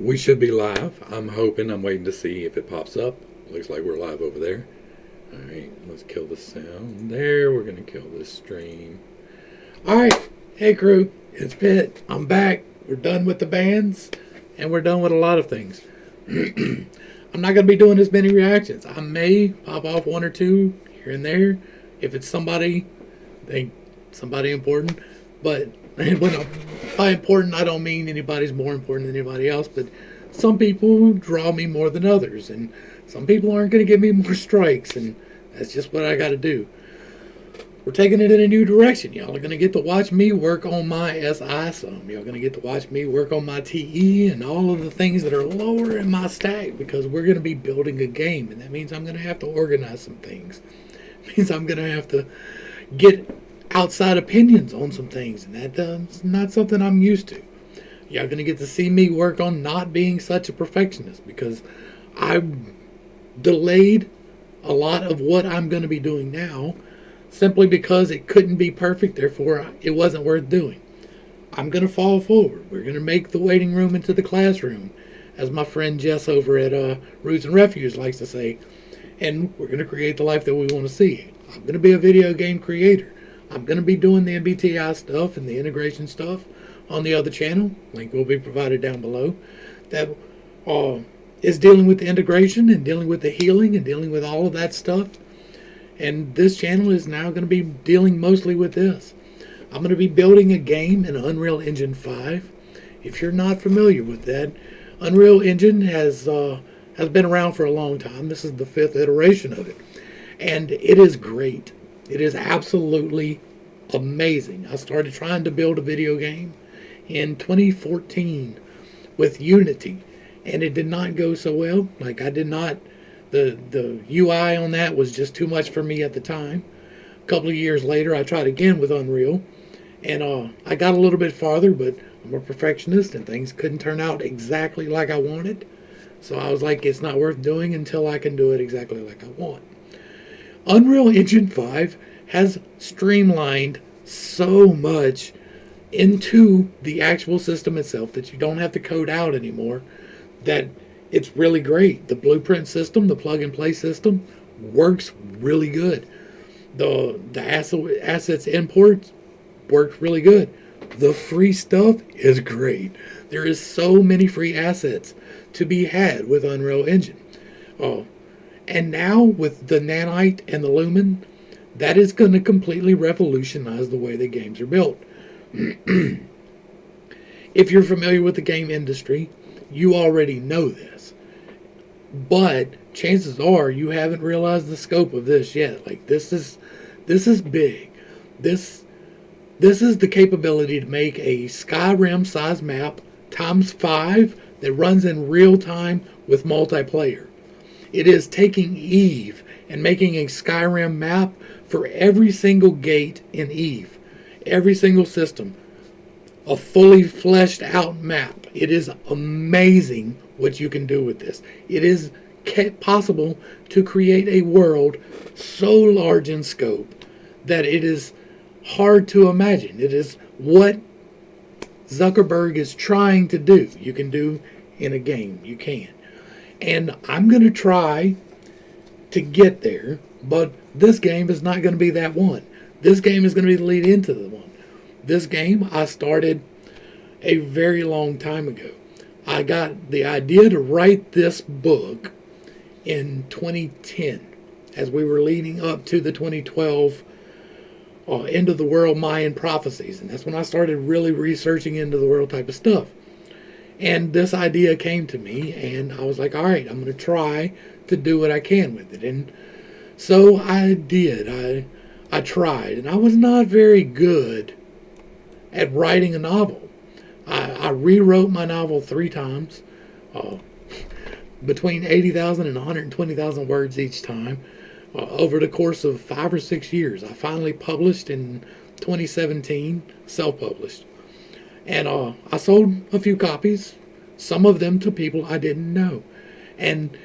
We should be live. I'm hoping. I'm waiting to see if it pops up. Looks like we're live over there. Alright, let's kill the sound there. We're going to kill this stream. Alright, hey crew, it's Pitt. I'm back. We're done with the bands, and we're done with a lot of things. I'm not going to be doing as many reactions. I may pop off one or two here and there if it's somebody important. But by important, I don't mean anybody's more important than anybody else, but some people draw me more than others, and some people aren't going to give me more strikes, and that's just what I got to do. We're taking it in a new direction. Y'all are going to get to watch me work on my SI some. Y'all going to get to watch me work on my TE and all of the things that are lower in my stack, because we're going to be building a game, and that means I'm going to have to organize some things. It means I'm going to have to get outside opinions on some things, and that's not something I'm used to. Y'all going to get to see me work on not being such a perfectionist, because I delayed a lot of what I'm going to be doing now simply because it couldn't be perfect, therefore it wasn't worth doing. I'm going to fall forward. We're going to make the waiting room into the classroom, as my friend Jess over at Roots and Refuge likes to say, and we're going to create the life that we want to see. I'm going to be a video game creator. I'm going to be doing the MBTI stuff and the integration stuff on the other channel. Link will be provided down below. That is dealing with the integration and dealing with the healing and dealing with all of that stuff. And this channel is now going to be dealing mostly with this. I'm going to be building a game in Unreal Engine 5. If you're not familiar with that, Unreal Engine has been around for a long time. This is the 5th iteration of it. And it is great. It is absolutely amazing. I started trying to build a video game in 2014 with Unity, and it did not go so well. Like, I did not, the UI on that was just too much for me at the time. A couple of years later, I tried again with Unreal, and I got a little bit farther, but I'm a perfectionist, and things couldn't turn out exactly like I wanted. So I was like, it's not worth doing until I can do it exactly like I want. Unreal Engine 5 has streamlined so much into the actual system itself that you don't have to code out anymore, that it's really great. The blueprint system, the plug-and-play system, works really good. The assets imports worked really good. The free stuff is great. There is so many free assets to be had with Unreal Engine. And now with the Nanite and the Lumen, that is going to completely revolutionize the way the games are built. If you're familiar with the game industry, you already know this. But chances are you haven't realized the scope of this yet. Like, this is big. This is the capability to make a Skyrim size map times 5 that runs in real time with multiplayer. It is taking Eve and making a Skyrim map for every single gate in Eve, every single system, a fully fleshed out map. It is amazing what you can do with this. It is possible to create a world so large in scope that it is hard to imagine. It is what Zuckerberg is trying to do. You can do in a game. You can. And I'm going to try to get there, but this game is not going to be that one. This game is going to be the lead into the one. This game I started a very long time ago. I got the idea to write this book in 2010 as we were leading up to the 2012 end of the world Mayan prophecies. And that's when I started really researching into the world type of stuff. And this idea came to me, and I was like, all right, I'm going to try to do what I can with it. And so I did. I tried, and I was not very good at writing a novel. I rewrote my novel 3 times, between 80,000 and 120,000 words each time, over the course of 5 or 6 years. I finally published in 2017, self-published. And I sold a few copies, some of them to people I didn't know. And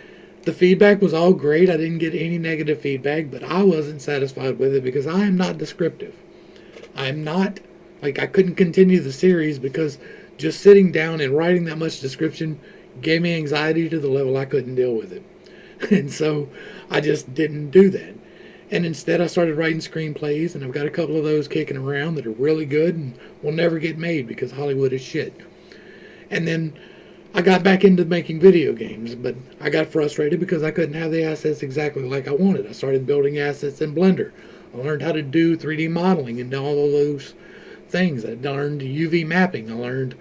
the feedback was all great. I didn't get any negative feedback, but I wasn't satisfied with it because I am not descriptive. I'm not, like, I couldn't continue the series because just sitting down and writing that much description gave me anxiety to the level I couldn't deal with it. And so I just didn't do that. And instead, I started writing screenplays, and I've got a couple of those kicking around that are really good and will never get made because Hollywood is shit. And then I got back into making video games, but I got frustrated because I couldn't have the assets exactly like I wanted. I started building assets in Blender. I learned how to do 3D modeling and all of those things. I learned UV mapping. I learned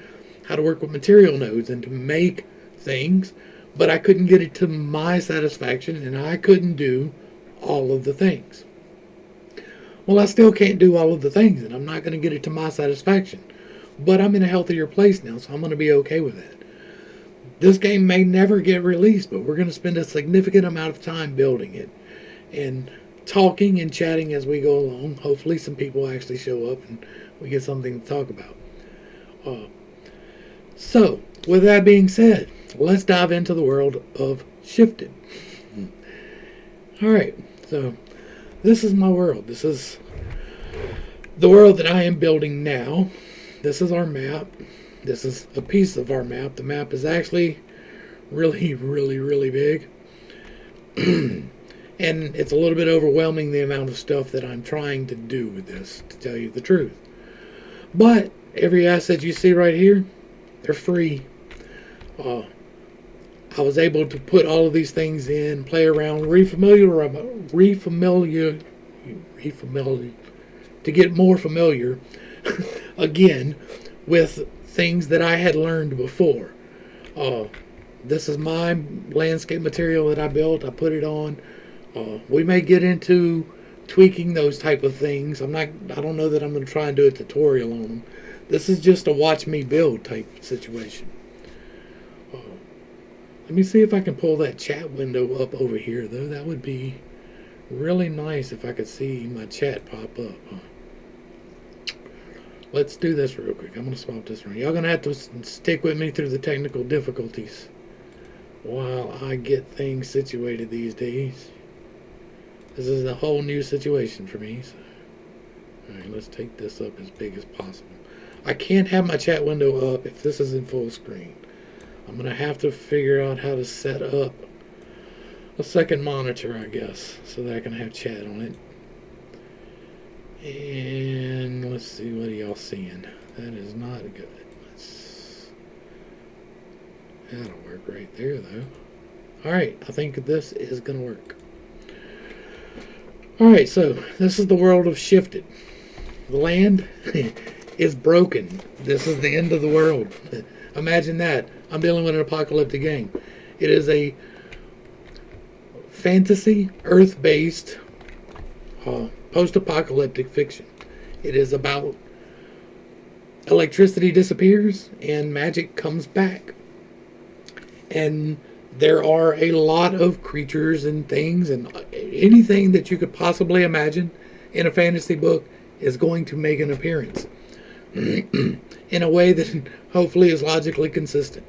how to work with material nodes and to make things, but I couldn't get it to my satisfaction, and I couldn't do all of the things. Well, I still can't do all of the things, and I'm not going to get it to my satisfaction. But I'm in a healthier place now, so I'm going to be okay with that. This game may never get released, but we're going to spend a significant amount of time building it and talking and chatting as we go along. Hopefully some people actually show up and we get something to talk about. So, with that being said, let's dive into the world of Shifted. Alright, so this is my world. This is the world that I am building now. This is our map. This is a piece of our map. The map is actually really, really, really big. And it's a little bit overwhelming, the amount of stuff that I'm trying to do with this, to tell you the truth. But every asset you see right here, they're free. I was able to put all of these things in, play around, to get more familiar again with things that I had learned before. This is my landscape material that I built. I put it on. We may get into tweaking those type of things. I don't know that I'm going to try and do a tutorial on them. This is just a watch me build type situation. Let me see if I can pull that chat window up over here, though. That would be really nice if I could see my chat pop up. Let's do this real quick. I'm going to swap this around. Y'all going to have to stick with me through the technical difficulties while I get things situated these days. This is a whole new situation for me. So. Alright, let's take this up as big as possible. I can't have my chat window up if this is in full screen. I'm going to have to figure out how to set up a second monitor, I guess, so that I can have chat on it. And let's see, what are y'all seeing? That is not good. That'll work right there, though. Alright, I think this is going to work. Alright, so this is the world of Shifted. The land is broken. This is the end of the world. Imagine that. I'm dealing with an apocalyptic game. It is a fantasy, earth-based, post-apocalyptic fiction. It is about electricity disappears and magic comes back. And there are a lot of creatures and things, and anything that you could possibly imagine in a fantasy book is going to make an appearance in a way that hopefully is logically consistent.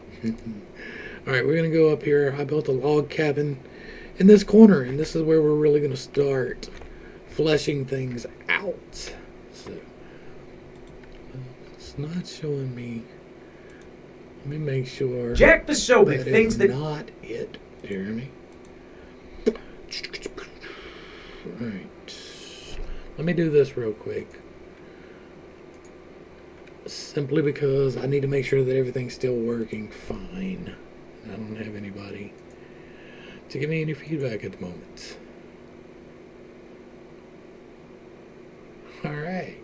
Alright, we're going to go up here. I built a log cabin in this corner, and this is where we're really going to start fleshing things out. So, it's not showing me. Let me make sure. Jack the Soapy thinks that not it, Jeremy. Alright. Let me do this real quick. Simply because I need to make sure that everything's still working fine. I don't have anybody to give me any feedback at the moment. Alright.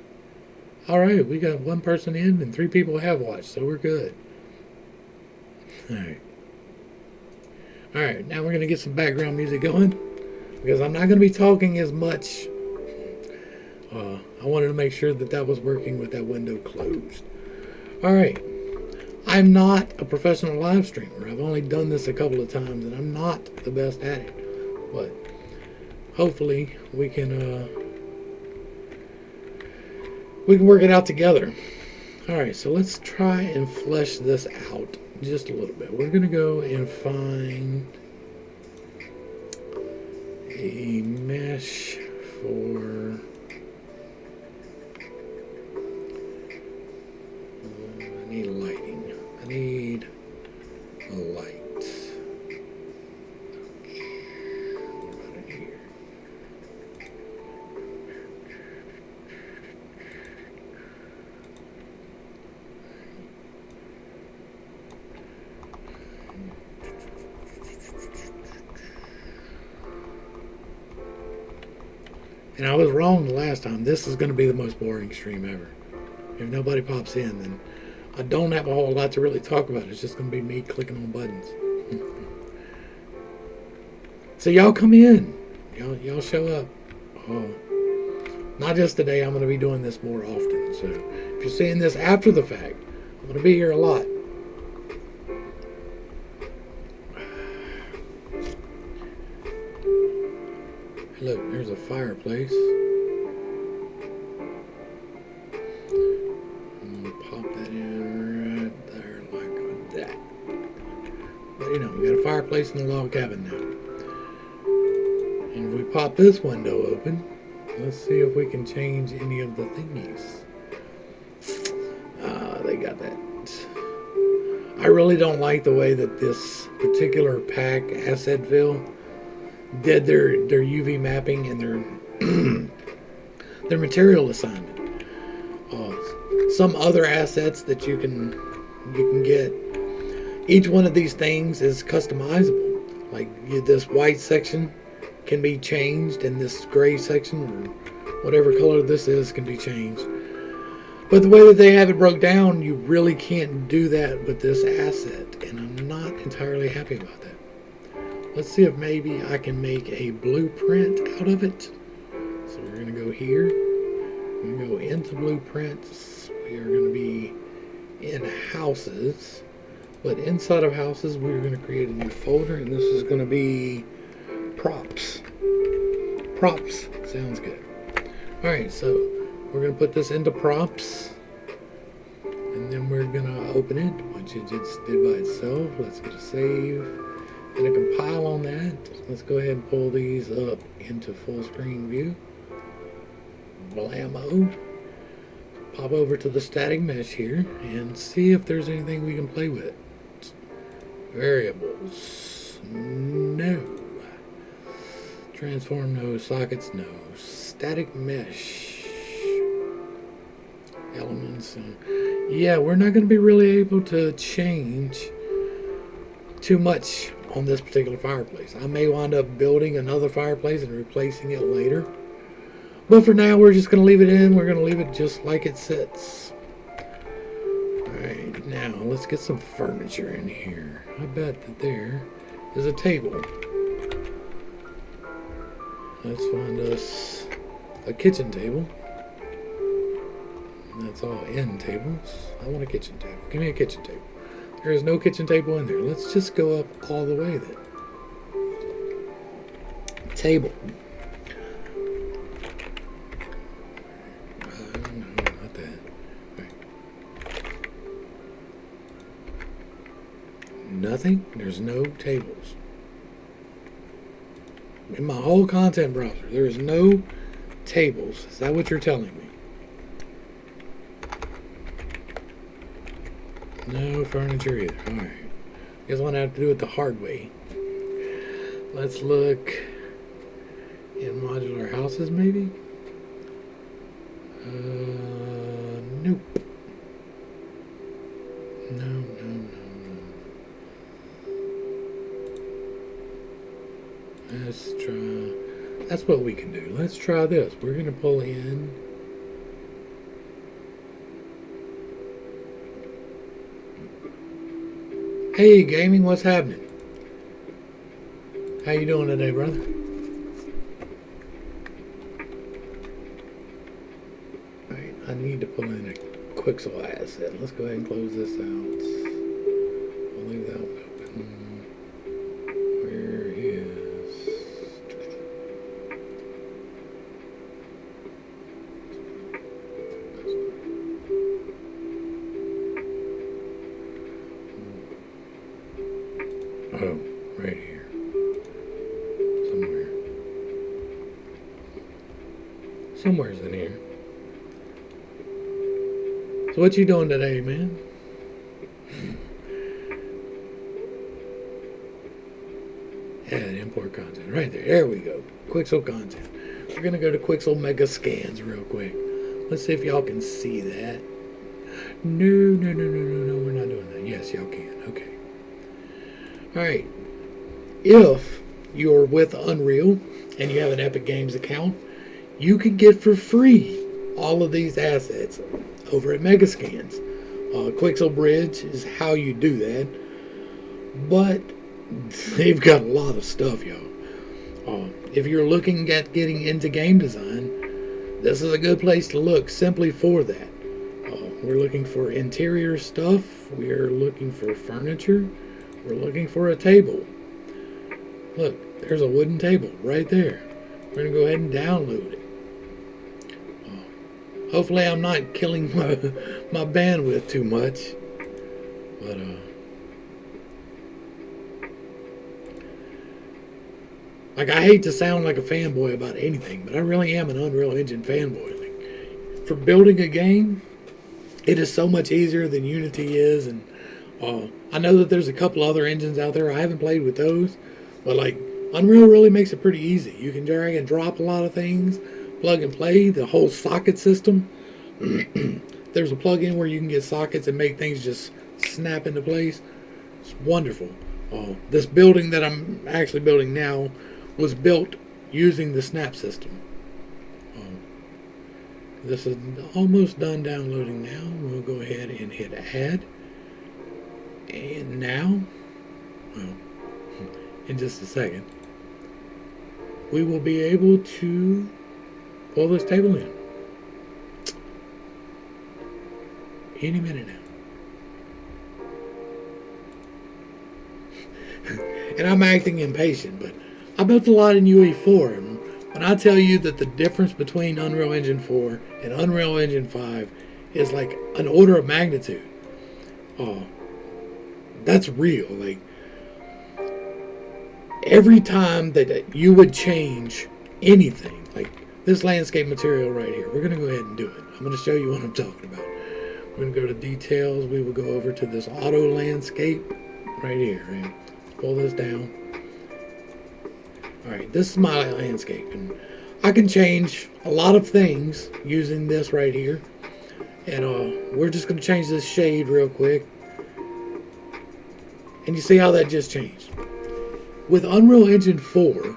Alright, we got one person in and 3 people have watched, so we're good. Alright. Alright, now we're going to get some background music going, because I'm not going to be talking as much. I wanted to make sure that that was working with that window closed. Alright. I'm not a professional live streamer. I've only done this a couple of times, and I'm not the best at it. But hopefully we can work it out together. Alright, so let's try and flesh this out just a little bit. We're going to go and find a mesh for... I need lighting. I need a light. And I was wrong the last time. This is going to be the most boring stream ever. If nobody pops in, then I don't have a whole lot to really talk about. It's just going to be me clicking on buttons. So y'all come in. Y'all show up. Oh, not just today. I'm going to be doing this more often. So if you're seeing this after the fact, I'm going to be here a lot. Look, there's a fireplace. I'm going to pop that in right there like that. But you know, we got a fireplace in the log cabin now. And if we pop this window open, let's see if we can change any of the thingies. They got that. I really don't like the way that this particular pack, Assetville, did their UV mapping and their material assignment. Some other assets that you can get, each one of these things is customizable. Like this white section can be changed, and this gray section or whatever color this is can be changed. But the way that they have it broke down, you really can't do that with this asset, and I'm not entirely happy about that. Let's see if maybe I can make a blueprint out of it. So we're going to go here. We're going to go into blueprints. We are going to be in houses. But inside of houses, we're going to create a new folder. And this is going to be props. Props. Sounds good. Alright, so we're going to put this into props. And then we're going to open it, which it just did by itself. Let's get a save. And a compile on that. Let's go ahead and pull these up into full screen view. Blammo. Pop over to the static mesh here and see if there's anything we can play with. Variables. No. Transform, no. Sockets, no. Static mesh. Elements. Yeah, we're not going to be really able to change too much on this particular fireplace. I may wind up building another fireplace and replacing it later. But for now, we're just going to leave it in. We're going to leave it just like it sits. Alright, now let's get some furniture in here. I bet that there is a table. Let's find us a kitchen table. That's all end tables. I want a kitchen table. Give me a kitchen table. There is no kitchen table in there. Let's just go up all the way then. Table. No, not that. Right. Nothing. There's no tables. In my whole content browser, there is no tables. Is that what you're telling me? No furniture either. Alright. Guess I'm going to have to do it the hard way. Let's look in modular houses maybe? Nope. No. Let's try. That's what we can do. Let's try this. We're going to pull in. Hey, gaming, what's happening? How you doing today, brother? Alright, I need to pull in a Quixel asset. Let's go ahead and close this out. I'll leave that one open. Where is... Oh, right here. Somewhere. Somewhere's in here. So what you doing today, man? Add import content. Right there. There we go. Quixel content. We're going to go to Quixel Mega Scans real quick. Let's see if y'all can see that. No, we're not doing that. Yes, y'all can. Okay. Alright. If you're with Unreal and you have an Epic Games account, You can get for free all of these assets over at Megascans. Quixel Bridge is how you do that, but they've got a lot of stuff, y'all. If you're looking at getting into game design, this is a good place to look simply for that. We're looking for interior stuff. We're looking for furniture. We're looking for a table. Look, there's a wooden table right there. We're going to go ahead and download it. Hopefully I'm not killing my bandwidth too much. But, like, I hate to sound like a fanboy about anything, but I really am an Unreal Engine fanboy. Like, for building a game, it is so much easier than Unity is, and I know that there's a couple other engines out there. I haven't played with those, but like Unreal really makes it pretty easy. You can drag and drop a lot of things, plug and play. The whole socket system. There's a plug-in where you can get sockets and make things just snap into place. It's wonderful. This building that I'm actually building now was built using the snap system. This is almost done downloading now. We'll go ahead and hit add. And now, well, in just a second, we will be able to pull this table in. Any minute now. And I'm acting impatient, but I built a lot in UE4, and when I tell you that the difference between Unreal Engine 4 and Unreal Engine 5 is like an order of magnitude, that's real. Like, every time that you would change anything, like this landscape material right here, we're going to go ahead and do it. I'm going to show you what I'm talking about. We're going to go to details. We will go over to this auto landscape right here. Right? Pull this down. Alright, this is my landscape, and I can change a lot of things using this right here. And we're just going to change this shade real quick. And you see how that just changed. With Unreal Engine 4,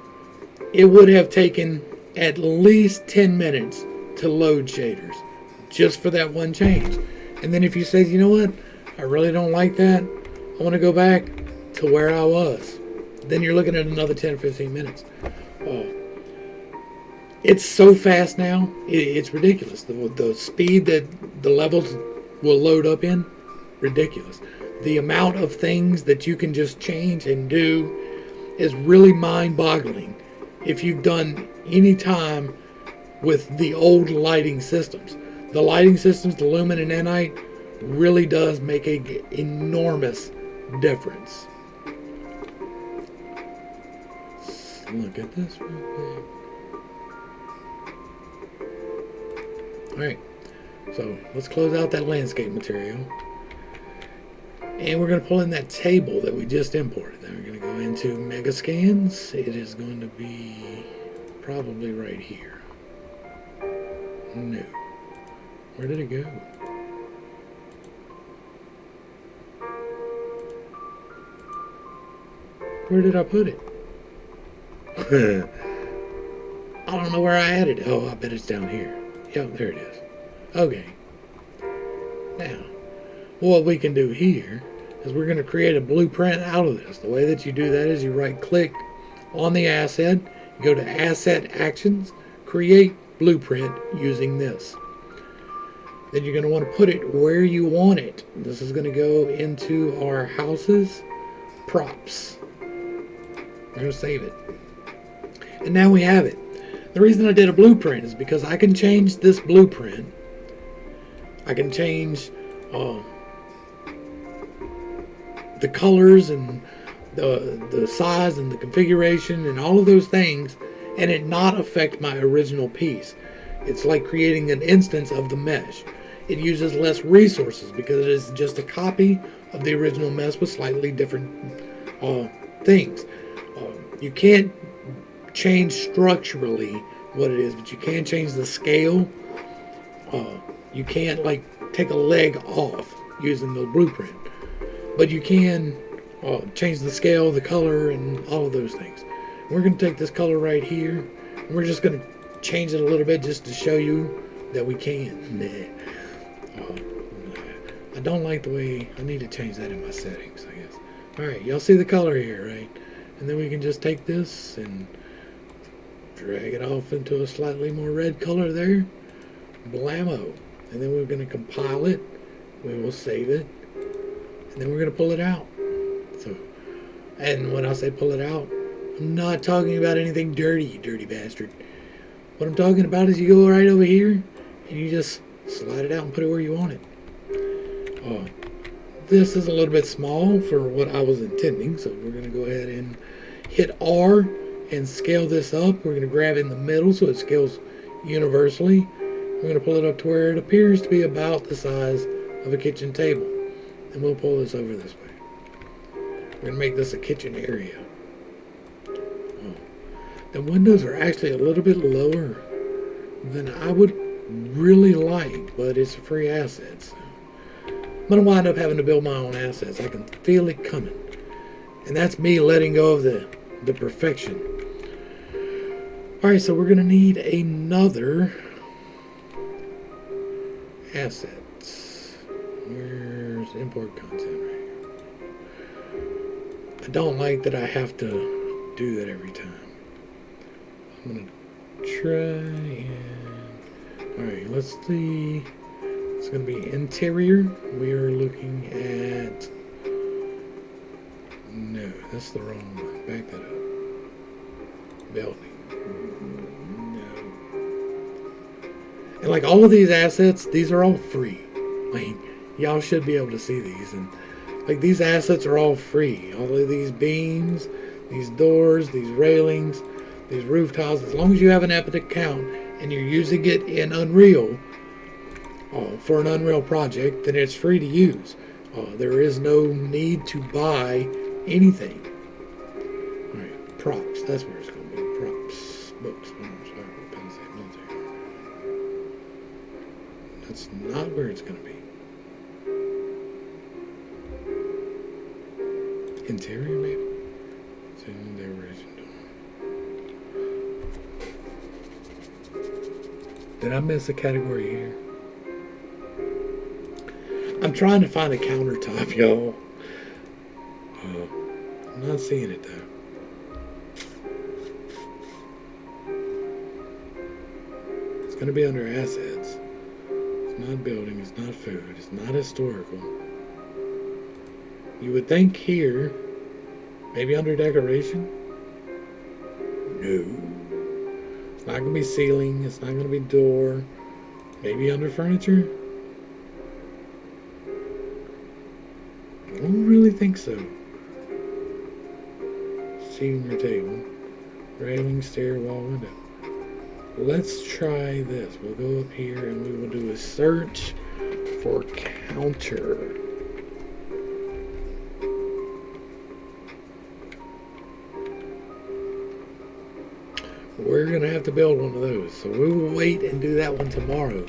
it would have taken at least 10 minutes to load shaders just for that one change. And then if you say, you know what, I really don't like that, I want to go back to where I was, then you're looking at another 10 or 15 minutes. It's so fast now, it's ridiculous. The speed that the levels will load up in, ridiculous. The amount of things that you can just change and do is really mind-boggling if you've done any time with the old lighting systems. The lighting systems, the Lumen and Nanite, really does make an enormous difference. Let's look at this real quick. Alright, so let's close out that landscape material. And we're going to pull in that table that we just imported. Then we're going to go into Megascans. It is going to be probably right here. No. Where did it go? Where did I put it? I don't know where I had it. Oh, I bet it's down here. Yep, there it is. Okay. Now, what we can do here is we're going to create a blueprint out of this. The way that you do that is you right click on the asset, you go to Asset Actions, Create Blueprint using this. Then you're going to want to put it where you want it. This is going to go into our houses, props. We're going to save it. And now we have it. The reason I did a blueprint is because I can change this blueprint. I can change the colors and the size and the configuration and all of those things, and it not affect my original piece. It's like creating an instance of the mesh. It uses less resources because it is just a copy of the original mesh with slightly different things. You can't change structurally what it is, but you can change the scale. You can't like take a leg off using the blueprint, but you can change the scale, the color, and all of those things. We're going to take this color right here, and we're just going to change it a little bit just to show you that we can. I don't like the way, I need to change that in my settings, I guess. Alright, y'all see the color here, right? And then we can just take this and drag it off into a slightly more red color there. Blammo. And then we're going to compile it. We will save it. And then we're going to pull it out. So, and when I say pull it out, I'm not talking about anything dirty, dirty bastard. What I'm talking about is you go right over here and you just slide it out and put it where you want it. Oh, this is a little bit small for what I was intending, so we're going to go ahead and hit R and scale this up. We're going to grab in the middle so it scales universally. We're going to pull it up to where it appears to be about the size of a kitchen table. And we'll pull this over this way. We're going to make this a kitchen area. Oh. The windows are actually a little bit lower than I would really like, but it's a free asset. So I'm going to wind up having to build my own assets. I can feel it coming. And that's me letting go of the perfection. Alright, so we're going to need another assets. Where's import content right here? I don't like that I have to do that every time. I'm going to try and... Alright, let's see. It's going to be interior. We are looking at... No, that's the wrong one. Back that up. Building. No. And like all of these assets, these are all free. Like, y'all should be able to see these. And like these assets are all free. All of these beams, these doors, these railings, these roof tiles. As long as you have an Epic account and you're using it in Unreal, for an Unreal project, then it's free to use. There is no need to buy anything. Alright, props. That's where it's going to be. Props. Books. That's not where it's going to be. Interior, maybe? It's in the original. Did I miss a category here? I'm trying to find a countertop, y'all. I'm not seeing it though. It's going to be under assets. It's not building, it's not food, it's not historical. You would think here, maybe under decoration? No. It's not going to be ceiling, it's not going to be door. Maybe under furniture? I don't really think so. Seating or table. Railing, stair, wall, window. Let's try this. We'll go up here and we will do a search for counter. We're going to have to build one of those. So we will wait and do that one tomorrow.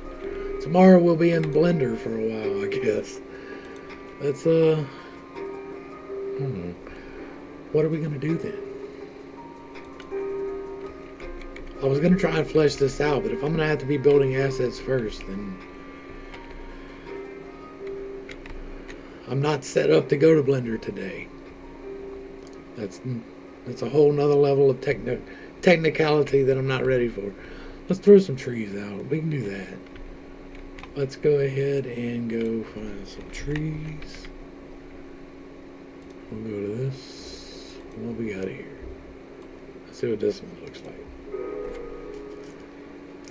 Tomorrow we'll be in Blender for a while, I guess. Let's, what are we going to do then? I was going to try and flesh this out, but if I'm going to have to be building assets first, then I'm not set up to go to Blender today. That's a whole nother level of technicality that I'm not ready for. Let's throw some trees out. We can do that. Let's go ahead and go find some trees. We'll go to this. What we got here? Let's see what this one looks like.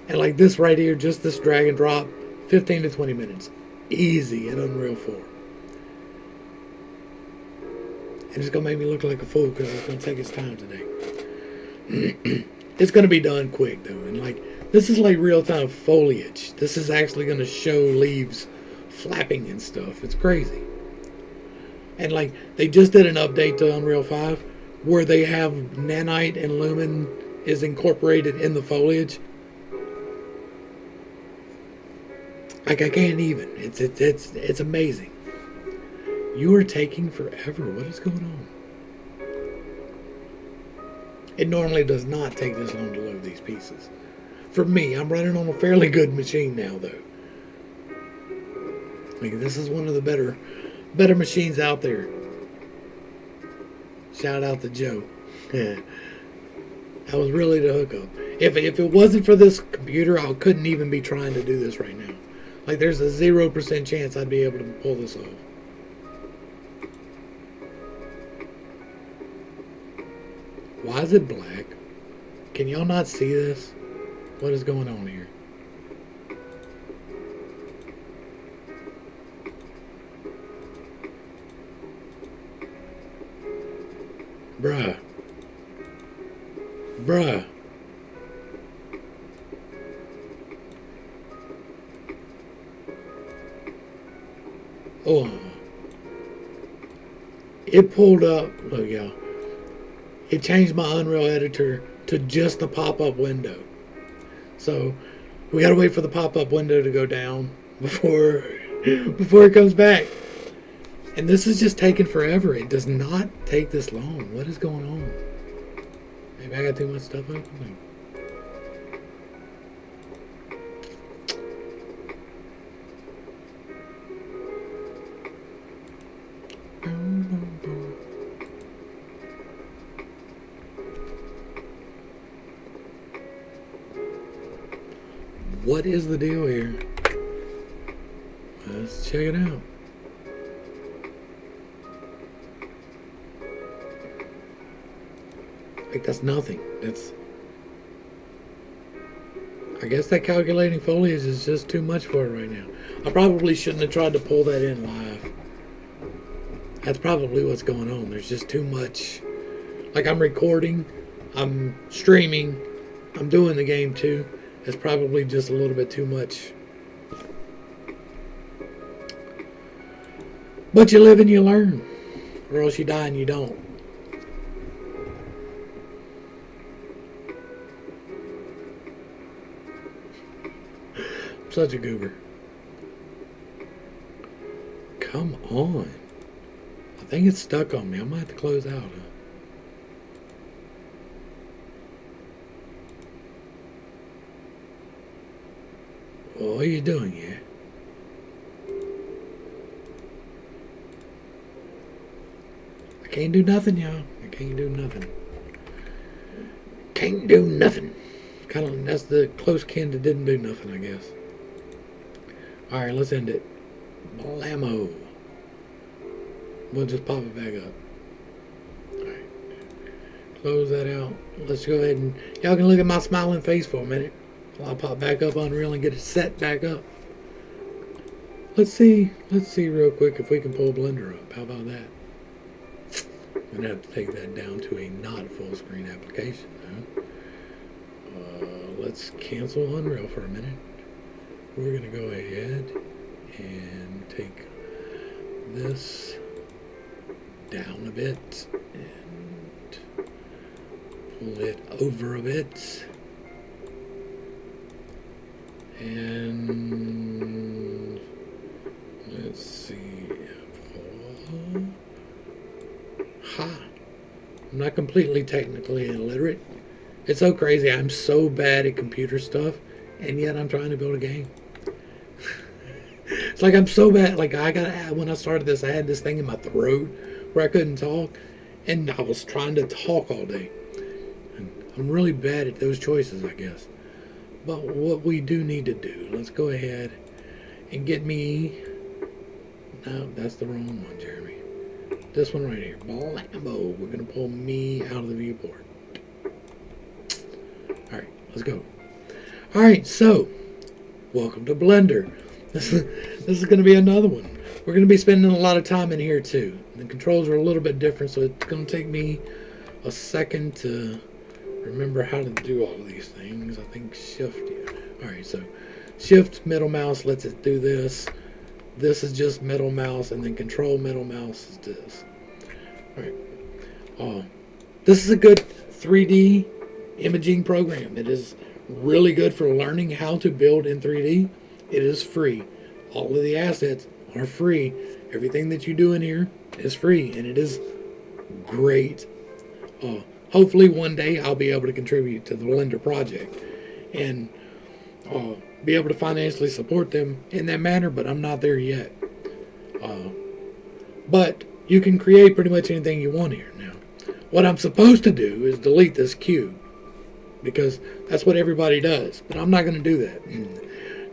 And like this right here, just this drag and drop, 15 to 20 minutes. Easy in Unreal 4. And it's going to make me look like a fool because it's going to take its time today. It's going to be done quick though. And like, this is like real-time foliage. This is actually going to show leaves flapping and stuff. It's crazy. And like, they just did an update to Unreal 5 where they have nanite and lumen is incorporated in the foliage. Like, I can't even. It's amazing. You are taking forever. What is going on? It normally does not take this long to load these pieces. For me, I'm running on a fairly good machine now, though. Like, this is one of the better machines out there. Shout out to Joe. Yeah. That was really the hookup. If it wasn't for this computer, I couldn't even be trying to do this right now. Like, there's a 0% chance I'd be able to pull this off. Why is it black? Can y'all not see this? What is going on here? Bruh. Bruh. Oh. It pulled up. Look, y'all. It changed my Unreal editor to just the pop-up window. So we gotta wait for the pop-up window to go down before it comes back. And this is just taking forever. It does not take this long. What is going on? Maybe I got too much stuff open. What is the deal here? Let's check it out. Like, that's nothing. I guess that calculating foliage is just too much for it right now. I probably shouldn't have tried to pull that in live. That's probably what's going on. There's just too much. Like, I'm recording, I'm streaming, I'm doing the game too. It's probably just a little bit too much. But you live and you learn. Or else you die and you don't. I'm such a goober. Come on. I think it's stuck on me. I might have to close out. What are you doing here? I can't do nothing, y'all. I can't do nothing. Can't do nothing. Kind of, that's the close kin that didn't do nothing, I guess. Alright, let's end it. Blammo. We'll just pop it back up. Alright. Close that out. Let's go ahead and... Y'all can look at my smiling face for a minute. I'll pop back up Unreal and get it set back up. Let's see real quick if we can pull Blender up. How about that? I'm gonna have to take that down to a not full screen application though. Let's cancel Unreal for a minute. We're gonna go ahead and take this down a bit and pull it over a bit. And let's see. Ha! I'm not completely technically illiterate. It's so crazy. I'm so bad at computer stuff, and yet I'm trying to build a game. It's like I'm so bad. Like when I started this, I had this thing in my throat where I couldn't talk, and I was trying to talk all day. And I'm really bad at those choices, I guess. But what we do need to do, let's go ahead and get me... No, that's the wrong one, Jeremy. This one right here. Blammo. We're going to pull me out of the viewport. Alright, let's go. Alright, so, welcome to Blender. This is going to be another one. We're going to be spending a lot of time in here too. The controls are a little bit different, so it's going to take me a second to... remember how to do all of these things. I think shift, yeah. Alright, so shift middle mouse lets it do this. This is just middle mouse, and then control middle mouse is this. Alright. This is a good 3D imaging program. It is really good for learning how to build in 3D. It is free. All of the assets are free. Everything that you do in here is free, and it is great. Hopefully one day I'll be able to contribute to the Blender project. and be able to financially support them in that manner, but I'm not there yet. But you can create pretty much anything you want here now. What I'm supposed to do is delete this cube, because that's what everybody does, but I'm not going to do that.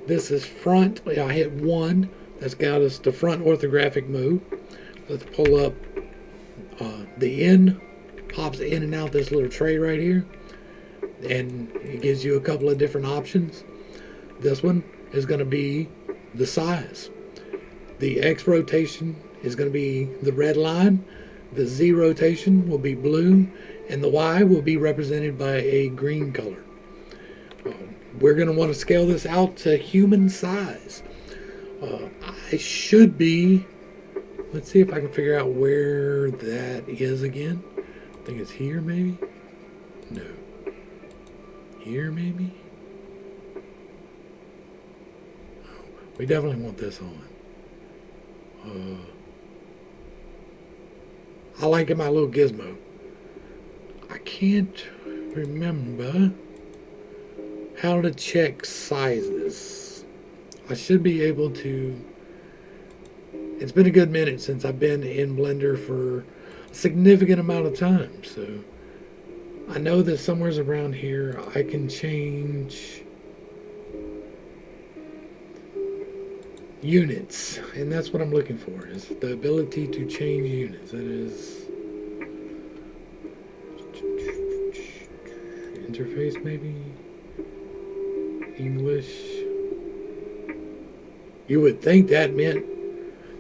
This is front. I hit 1. That's got us to front orthographic mode. Let's pull up the in. Pops in and out this little tray right here, and it gives you a couple of different options. This one is going to be the size. The X rotation is going to be the red line. The Z rotation will be blue, and the Y will be represented by a green color. We're going to want to scale this out to human size. I should be, let's see if I can figure out where that is again. I think it's here maybe? No. Here maybe? Oh, we definitely want this on. I like it, my little gizmo. I can't remember how to check sizes. I should be able to. It's been a good minute since I've been in Blender for a significant amount of time, so I know that somewhere around here I can change units, and that's what I'm looking for, is the ability to change units. That is interface, maybe English. You would think that meant,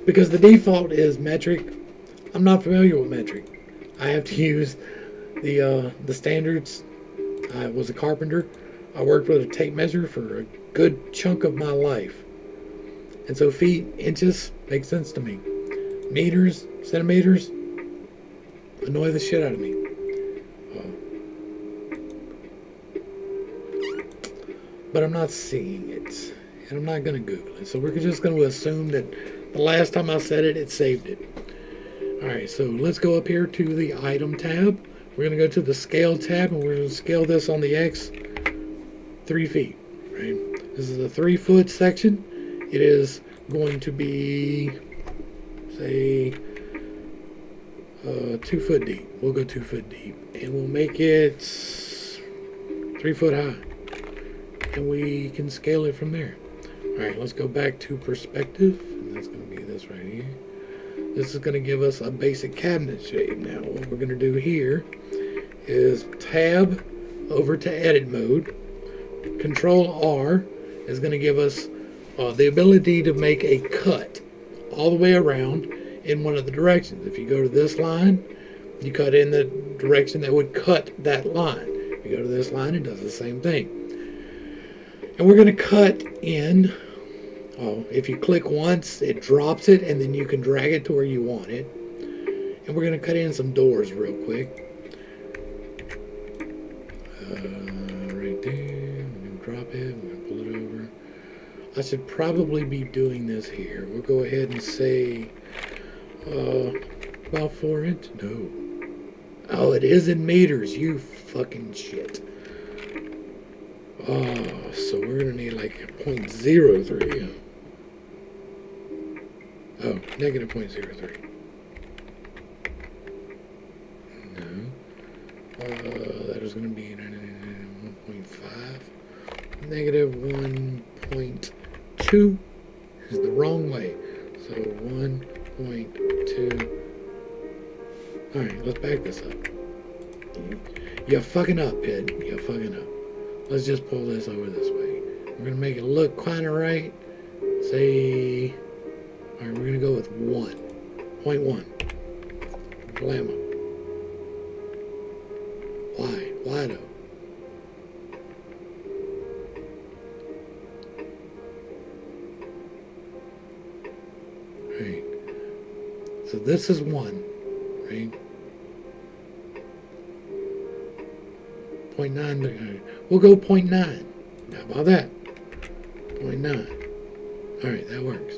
because the default is metric. I'm not familiar with metric. I have to use the standards. I was a carpenter. I worked with a tape measure for a good chunk of my life. And so feet, inches, make sense to me. Meters, centimeters, annoy the shit out of me. But I'm not seeing it. And I'm not going to Google it. So we're just going to assume that the last time I said it, it saved it. Alright, so let's go up here to the item tab. We're going to go to the scale tab, and we're going to scale this on the X 3 feet. Right? This is a 3 foot section. It is going to be, say, 2 foot deep. We'll go 2 foot deep, and we'll make it 3 foot high, and we can scale it from there. Alright, let's go back to perspective, and that's going to be this right here. This is going to give us a basic cabinet shape. Now, what we're going to do here is tab over to edit mode. Control R is going to give us the ability to make a cut all the way around in one of the directions. If you go to this line, you cut in the direction that would cut that line. If you go to this line, it does the same thing. And we're going to cut in, if you click once, it drops it, and then you can drag it to where you want it. And we're going to cut in some doors real quick. Right there. We're going to drop it. We're going to pull it over. I should probably be doing this here. We'll go ahead and say about 4 inches. No. Oh, it is in meters. You fucking shit. Oh, so we're going to need like a 0.03. Oh, negative 0.03. No. That is going to be 1.5. Negative 1.2 is the wrong way. So 1.2. Alright, let's back this up. You're fucking up, Pid. You're fucking up. Let's just pull this over this way. We're going to make it look kind of right. Say, alright, we're going to go with 1.1. Blammo. Why? Why though? Right. So this is 1, right? 0.9. We'll go 0.9. How about that? 0.9. Alright, that works.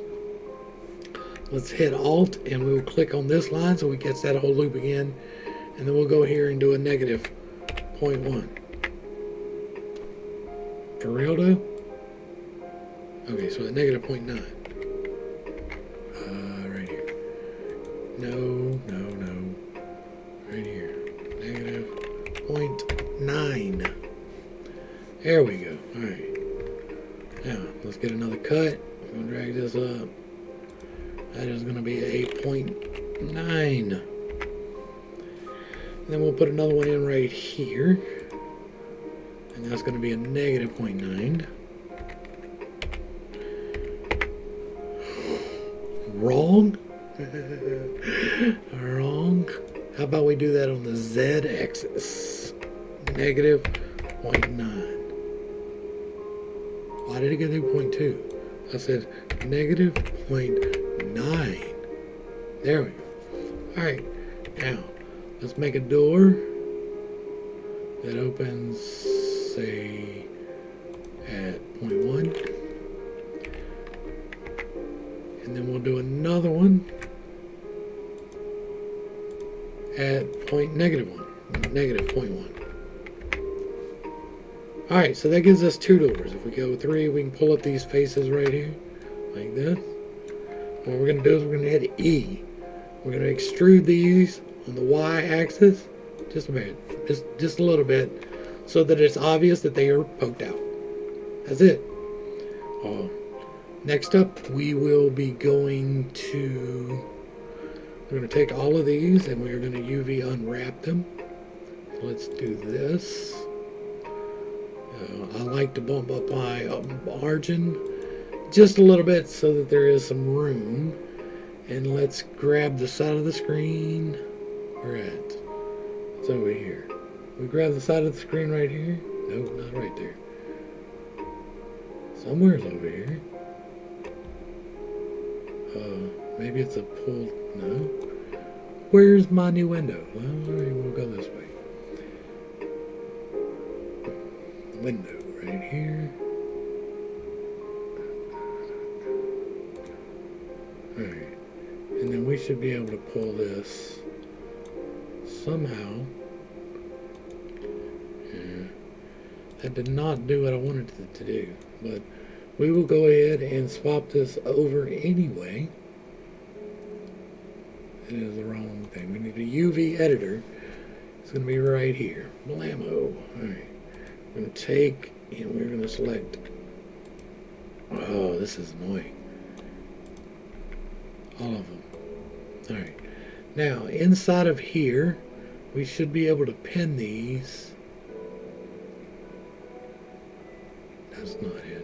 Let's hit Alt and we'll click on this line so we get that whole loop again. And then we'll go here and do a negative 0.1. For real though? Okay, so at negative 0.9. Right here. No. Right here. Negative 0.9. There we go. Alright. Now, let's get another cut. We'll drag this up. That is going to be 8.9. And then we'll put another one in right here. And that's going to be a negative 0.9. Wrong? Wrong. How about we do that on the z-axis? Negative 0.9. Why did it get to 0.2? I said negative 0.9. There we go. Alright, now let's make a door that opens, say, at 0.1. And then we'll do another one at negative 0.1. Alright, so that gives us 2 doors. If we go 3, we can pull up these faces right here, like this. What we're going to do is we're going to hit E. We're going to extrude these on the Y-axis, just a bit, just a little bit, so that it's obvious that they are poked out. That's it. Next up, we will be going to, we're going to take all of these and we're going to UV unwrap them. Let's do this. I like to bump up my margin just a little bit so that there is some room. And let's grab the side of the screen. Where at? It's over here. We grab the side of the screen right here. No, not right there. Somewhere's over here. Maybe it's a pull. No. Where's my new window? Alright, we'll go this way. Window right here. Alright. And then we should be able to pull this somehow. Yeah. That did not do what I wanted it to do. But we will go ahead and swap this over anyway. It is the wrong thing. We need a UV editor. It's going to be right here. Blammo. Alright. We're going to take and we're going to select. Oh, this is annoying. All of them. Alright. Now, inside of here, we should be able to pin these. That's not it.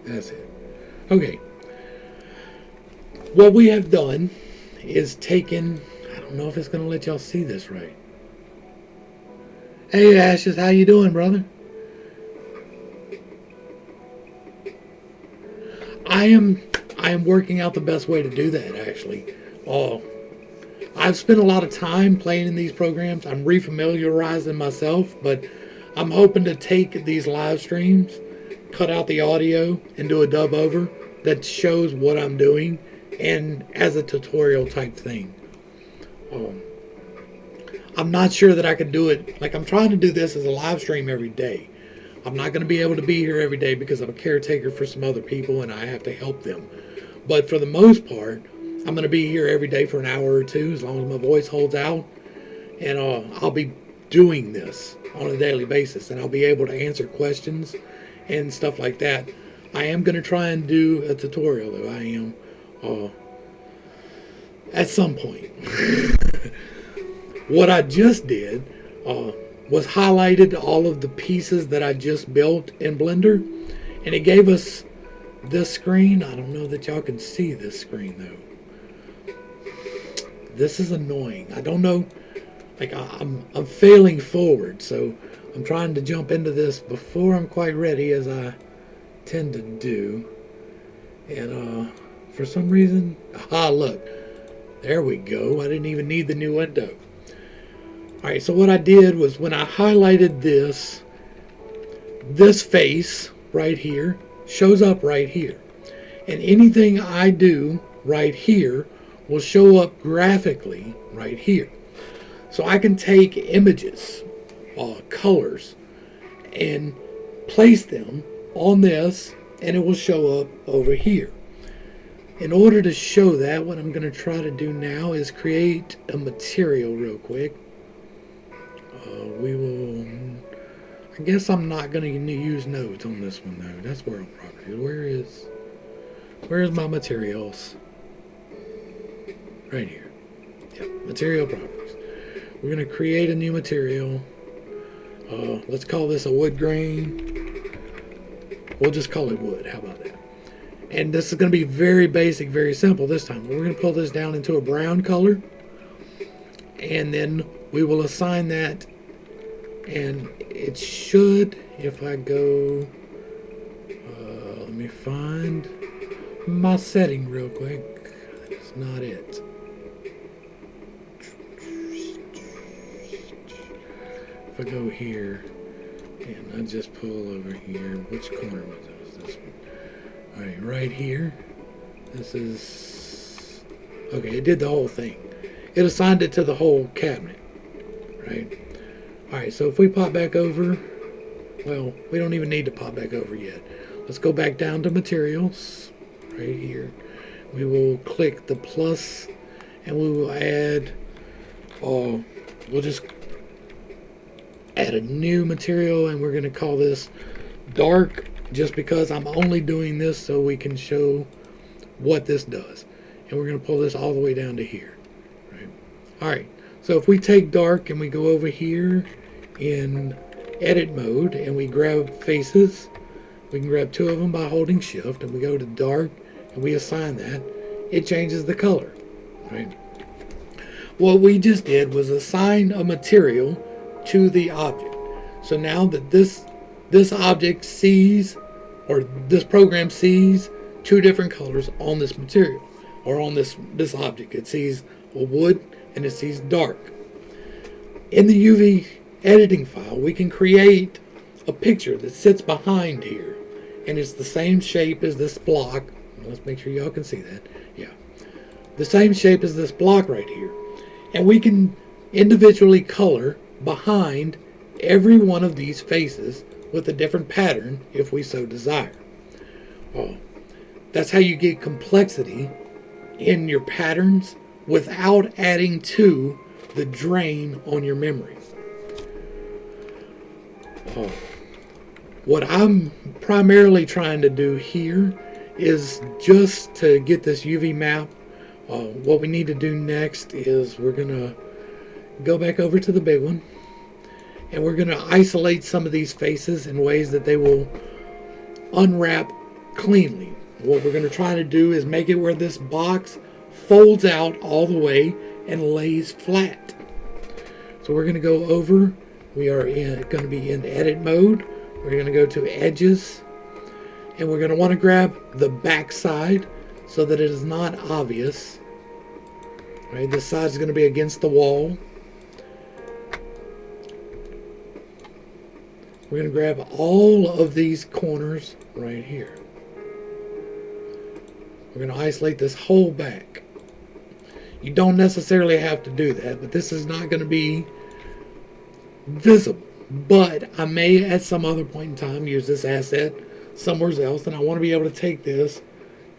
That's it. Okay. What we have done is taken, I don't know if it's going to let y'all see this right. Hey Ashes, how you doing, brother? I am working out the best way to do that, actually. I've spent a lot of time playing in these programs. I'm refamiliarizing myself, but I'm hoping to take these live streams, cut out the audio, and do a dub over that shows what I'm doing and as a tutorial type thing. I'm not sure that I could do it. Like, I'm trying to do this as a live stream every day. I'm not going to be able to be here every day because I'm a caretaker for some other people and I have to help them. But for the most part, I'm going to be here every day for an hour or two as long as my voice holds out. And I'll be doing this on a daily basis and I'll be able to answer questions and stuff like that. I am going to try and do a tutorial, though. I am at some point. What I just did was highlighted all of the pieces that I just built in Blender, and it gave us this screen. I don't know that y'all can see this screen though. This is annoying. I don't know, like I'm failing forward, so I'm trying to jump into this before I'm quite ready, as I tend to do. And for some reason, look, there we go. I didn't even need the new window. Alright, so what I did was when I highlighted this face right here shows up right here. And anything I do right here will show up graphically right here. So I can take images, colors, and place them on this, and it will show up over here. In order to show that, what I'm going to try to do now is create a material real quick. I guess I'm not going to use nodes on this one though. That's world properties. Where's my materials? Right here. Yep, material properties. We're going to create a new material. Let's call this a wood grain. We'll just call it wood. How about that? And this is going to be very basic, very simple this time. We're going to pull this down into a brown color. And then we will assign that. And it should, if I go, let me find my setting real quick. That's not it. If I go here and I just pull over here, which corner was it? Was this one? Alright, right here. This is, okay, it did the whole thing. It assigned it to the whole cabinet, right? Alright, so if we pop back over, well, we don't even need to pop back over yet. Let's go back down to materials, right here. We will click the plus, and we will add, we'll just add a new material, and we're going to call this dark, just because I'm only doing this so we can show what this does. And we're going to pull this all the way down to here, right? Alright, so if we take dark and we go over here in edit mode and we grab faces, we can grab two of them by holding shift, and we go to dark and we assign that, it changes the color, right? What we just did was assign a material to the object. So now that this object sees, or this program sees, two different colors on this material, or on this object. It sees a wood and it sees dark. In the UV editing file, we can create a picture that sits behind here, and it's the same shape as this block. Let's make sure y'all can see that. Yeah, the same shape as this block right here, and we can individually color behind every one of these faces with a different pattern if we so desire. That's how you get complexity in your patterns without adding to the drain on your memory. What I'm primarily trying to do here is just to get this UV map. What we need to do next is we're going to go back over to the big one, and we're going to isolate some of these faces in ways that they will unwrap cleanly. What we're going to try to do is make it where this box folds out all the way and lays flat. So we're going to go over. We are going to be in edit mode. We're going to go to edges, and we're going to want to grab the back side so that it is not obvious. Right, this side is going to be against the wall. We're going to grab all of these corners right here. We're going to isolate this whole back. You don't necessarily have to do that, but this is not going to be visible. But I may at some other point in time use this asset somewhere else, and I want to be able to take this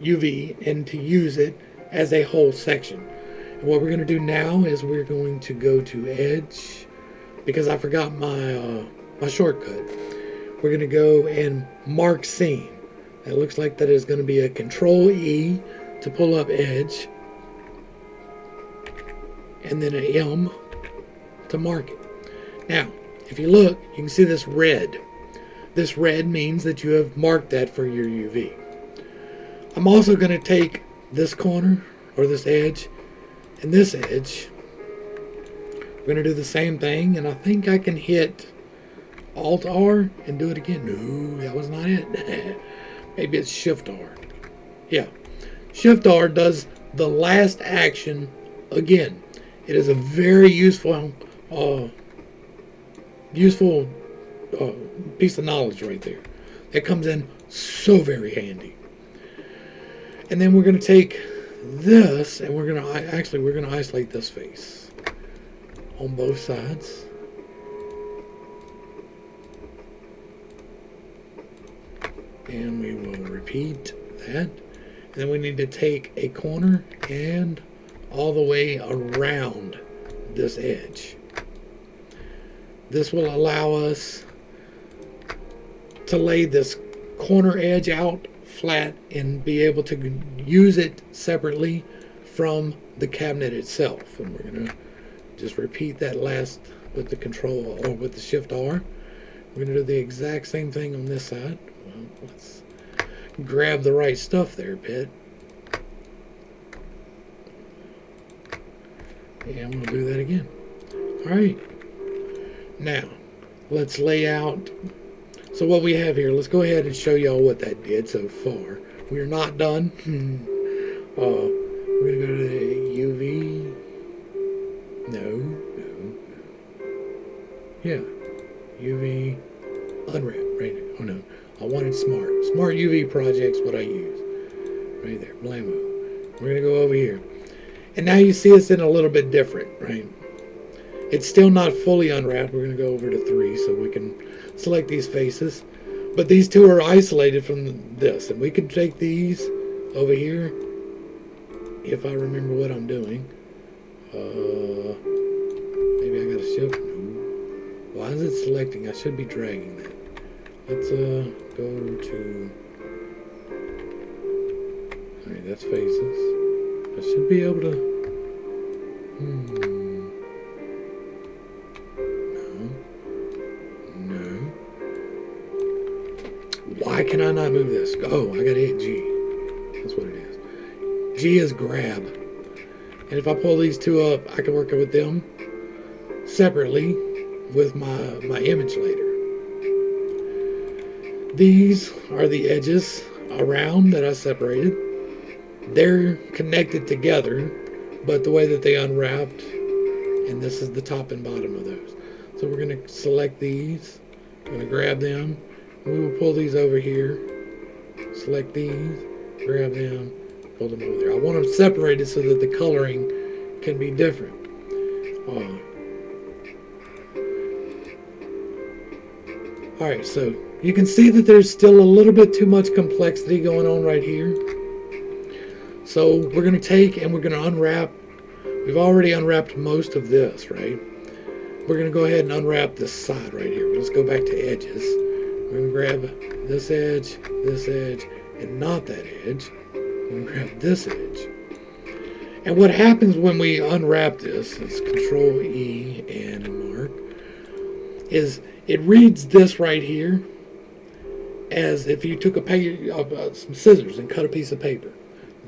UV and to use it as a whole section. And what we're going to do now is we're going to go to edge, because I forgot my shortcut. We're going to go and mark scene. It looks like that is going to be a Control E to pull up edge, and then an M to mark it. Now, if you look, you can see this red. This red means that you have marked that for your UV. I'm also going to take this corner, or this edge, and this edge. We're going to do the same thing, and I think I can hit Alt R and do it again. No, that was not it. Maybe it's Shift R. Yeah, Shift R does the last action again. It is a very useful piece of knowledge right there. That comes in so very handy. And then we're going to take this, and we're gonna isolate this face on both sides. And we will repeat that. And then we need to take a corner and all the way around this edge. This will allow us to lay this corner edge out flat and be able to use it separately from the cabinet itself. And we're going to just repeat that last with the control or with the shift R. We're going to do the exact same thing on this side. Well, let's grab the right stuff there a bit. And we'll do that again. Alright. Now, let's lay out. So what we have here, let's go ahead and show y'all what that did so far. We're not done. We're going to go to the UV. No. Yeah. UV unwrap right now. Oh no. I wanted smart. Smart UV projects, what I use. Right there. Blammo. We're going to go over here. And now you see it's in a little bit different, right? It's still not fully unwrapped. We're going to go over to 3 so we can select these faces. But these two are isolated from this. And we can take these over here, if I remember what I'm doing. Maybe I got to shift. No. Why is it selecting? I should be dragging that. Let's go to... Alright, that's faces. I should be able to... No. Why can I not move this? Oh, I gotta hit G. That's what it is. G is grab. And if I pull these two up, I can work with them separately with my image later. These are the edges around that I separated. They're connected together, but the way that they unwrapped, and this is the top and bottom of those. So we're going to select these, we're going to grab them, we will pull these over here, select these, grab them, pull them over there. I want them separated so that the coloring can be different. Alright, so you can see that there's still a little bit too much complexity going on right here. So we're going to take and we're going to unwrap. We've already unwrapped most of this, right? We're going to go ahead and unwrap this side right here. Let's go back to edges. We're going to grab this edge, and not that edge. We're going to grab this edge. And what happens when we unwrap this, is Control E and mark, is it reads this right here as if you took some scissors and cut a piece of paper.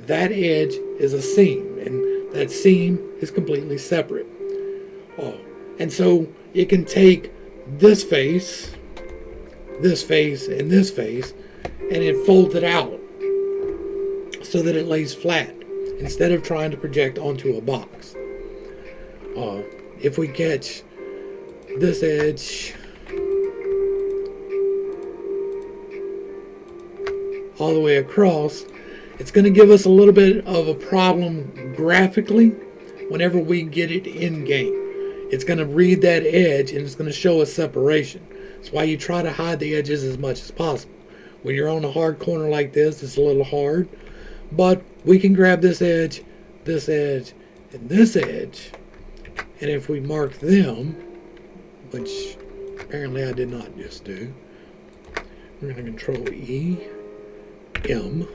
That edge is a seam, and that seam is completely separate. And so it can take this face, and this face, and it folds it out so that it lays flat instead of trying to project onto a box. If we catch this edge all the way across, it's going to give us a little bit of a problem graphically whenever we get it in game. It's going to read that edge and it's going to show a separation. That's why you try to hide the edges as much as possible. When you're on a hard corner like this, it's a little hard. But we can grab this edge, and this edge. And if we mark them, which apparently I did not just do, we're going to Control E, M.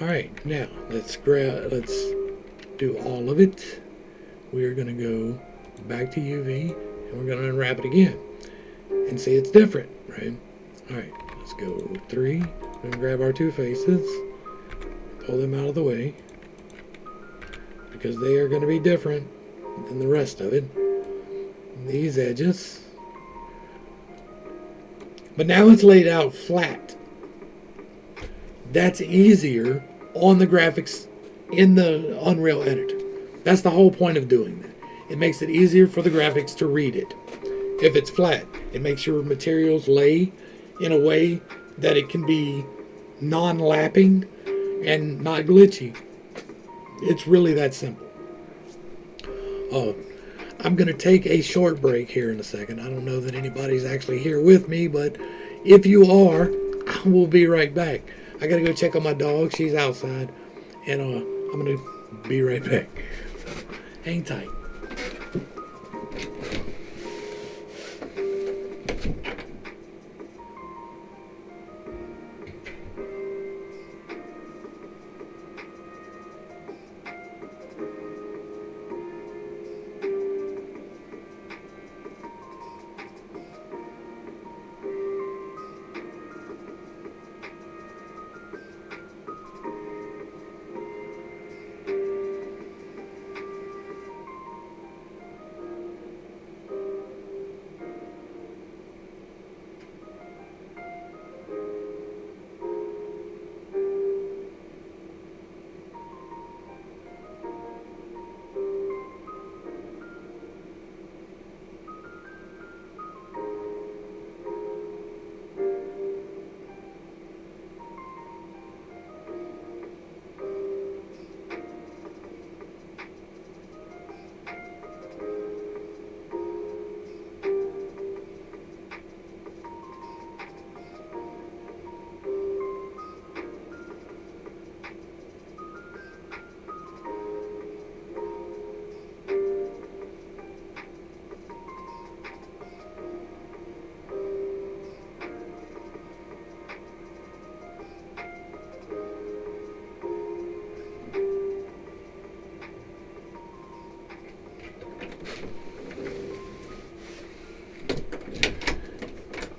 Alright, now let's do all of it. We're going to go back to UV and we're going to unwrap it again and see it's different, right? Alright, let's go 3. We're going to grab our two faces, pull them out of the way because they are going to be different than the rest of it. These edges. But now it's laid out flat. That's easier on the graphics in the Unreal editor. That's the whole point of doing that. It makes it easier for the graphics to read it. If it's flat, it makes your materials lay in a way that it can be non-lapping and not glitchy. It's really that simple. I'm going to take a short break here in a second. I don't know that anybody's actually here with me, but if you are, I will be right back. I got to go check on my dog. She's outside, and I'm going to be right back. So, hang tight.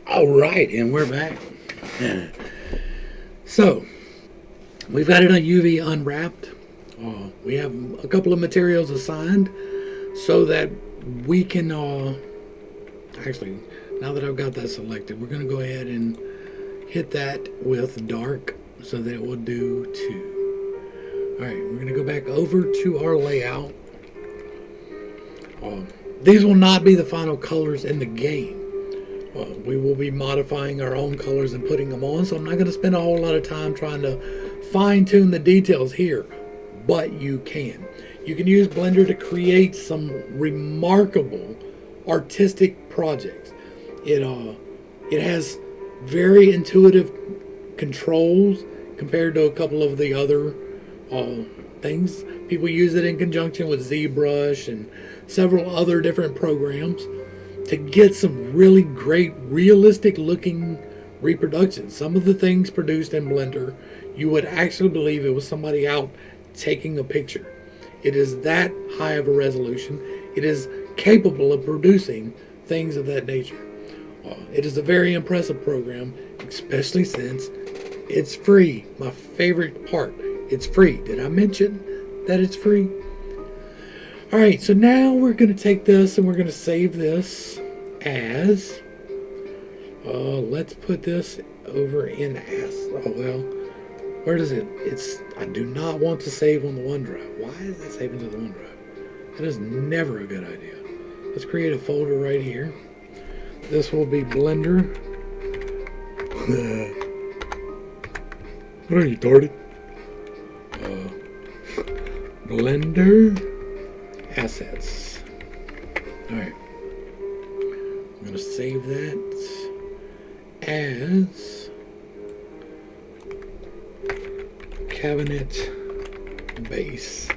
All right, and we're back. So, we've got it on UV unwrapped. We have a couple of materials assigned so that we can, actually, now that I've got that selected, we're going to go ahead and hit that with dark so that it will do 2. All right, we're going to go back over to our layout. These will not be the final colors in the game. We will be modifying our own colors and putting them on, so I'm not going to spend a whole lot of time trying to fine-tune the details here, but you can. You can use Blender to create some remarkable artistic projects. It has very intuitive controls compared to a couple of the other things. People use it in conjunction with ZBrush and several other different programs to get some really great realistic looking reproductions. Some of the things produced in Blender, you would actually believe it was somebody out taking a picture. It is that high of a resolution. It is capable of producing things of that nature. It is a very impressive program, especially since it's free. My favorite part, it's free. Did I mention that it's free? All right, so now we're going to take this and we're going to save this as, let's put this over in as, where does it, I do not want to save on the OneDrive. Why is that saving to the OneDrive? That is never a good idea. Let's create a folder right here. This will be Blender. What are you, retarded? Blender assets. Alright. I'm going to save that as cabinet base.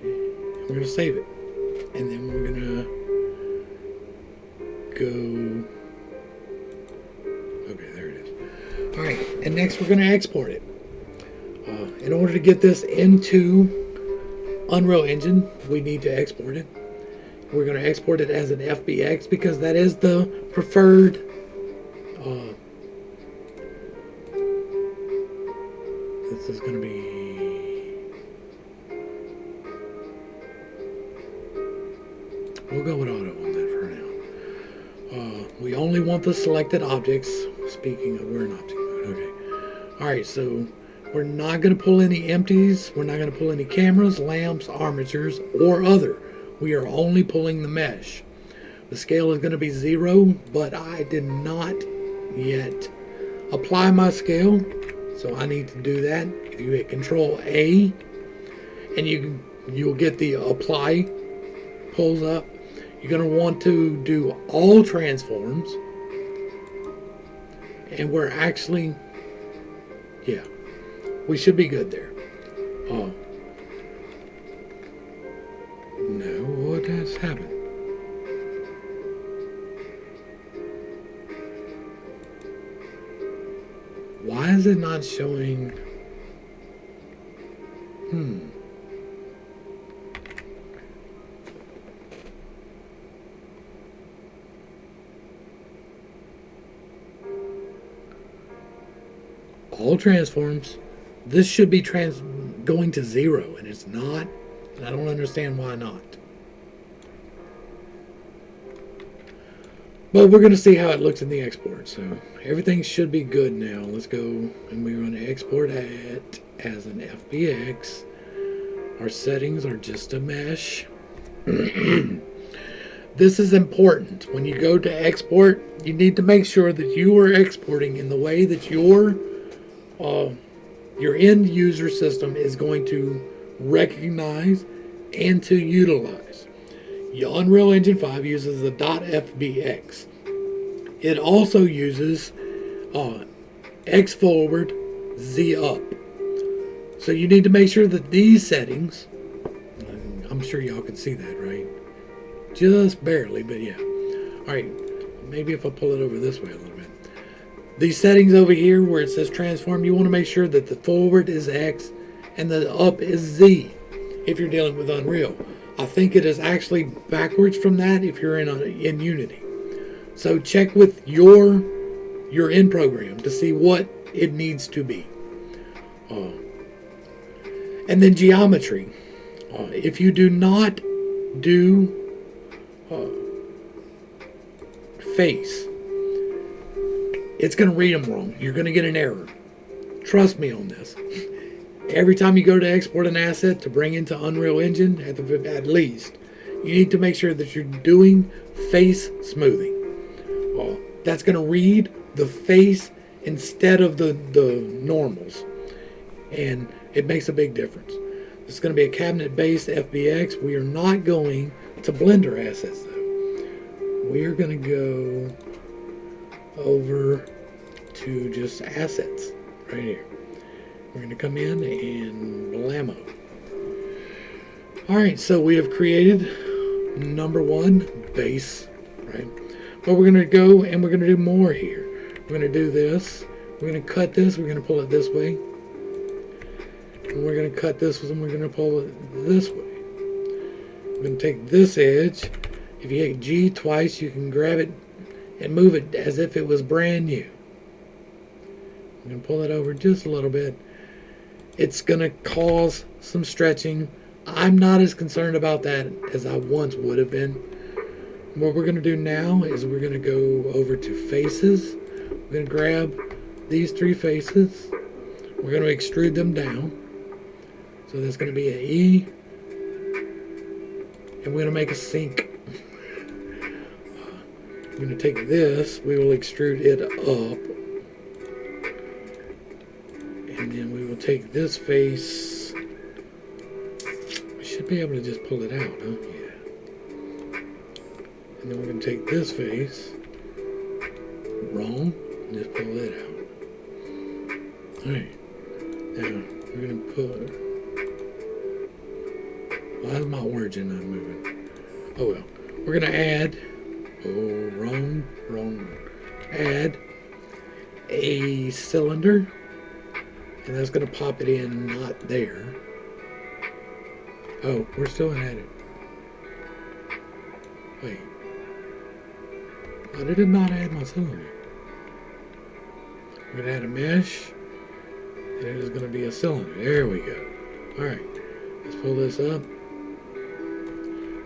We're going to save it. And then we're going to go. Okay, there it is. Alright, and next we're going to export it. In order to get this into Unreal Engine, we need to export it. We're going to export it as an FBX because that is the preferred this is going to be, we'll go with auto on that for now. We only want the selected objects. Speaking of, we're in object mode. Okay. Alright, so we're not going to pull any empties. We're not going to pull any cameras, lamps, armatures, or other. We are only pulling the mesh. The scale is going to be 0, but I did not yet apply my scale. So I need to do that. If you hit Control A, and you'll get the apply pulls up. You're going to want to do all transforms, and we're actually, yeah, we should be good there. Oh, no, what has happened? Why is it not showing? All transforms. This should be going to 0, and it's not. And I don't understand why not. But we're going to see how it looks in the export. So everything should be good now. Let's go, and we're going to export it as an FBX. Our settings are just a mesh. This is important. When you go to export, you need to make sure that you are exporting in the way that your end user system is going to recognize and to utilize. Unreal Engine 5 uses the .fbx. It also uses X forward, Z up. So you need to make sure that these settings, I'm sure y'all can see that, right? Just barely, but yeah. Alright, maybe if I pull it over this way a little bit. These settings over here where it says transform, you want to make sure that the forward is X and the up is Z if you're dealing with Unreal. I think it is actually backwards from that if you're in Unity. So check with your end program to see what it needs to be. And then geometry. If you do not do face, it's going to read them wrong. You're going to get an error. Trust me on this. Every time you go to export an asset to bring into Unreal Engine, at least, you need to make sure that you're doing face smoothing. That's going to read the face instead of the normals. And it makes a big difference. This is going to be a cabinet-based FBX. We are not going to Blender assets, though. We are going to go over to just assets right here. We're going to come in and blammo. Alright, so we have created number 1 base, right? But we're going to go and we're going to do more here. We're going to do this. We're going to cut this. We're going to pull it this way. And we're going to cut this and we're going to pull it this way. We're going to take this edge. If you hit G twice, you can grab it and move it as if it was brand new. We're going to pull it over just a little bit. It's going to cause some stretching. I'm not as concerned about that as I once would have been. What we're going to do now is we're going to go over to faces. We're going to grab these 3 faces. We're going to extrude them down. So that's going to be an E. And we're going to make a sync. We're going to take this. We will extrude it up. And then we will take this face. We should be able to just pull it out, huh? Yeah. And then we're going to take this face. Wrong. And just pull it out. Alright. Now, we're going to put... Why is my origin not moving? Oh well. We're going to add... Oh, wrong. Add a cylinder. And that's going to pop it in, not there. Oh, we're still in edit. Wait. Why did it not add my cylinder? We're going to add a mesh. And it is going to be a cylinder. There we go. Alright. Let's pull this up.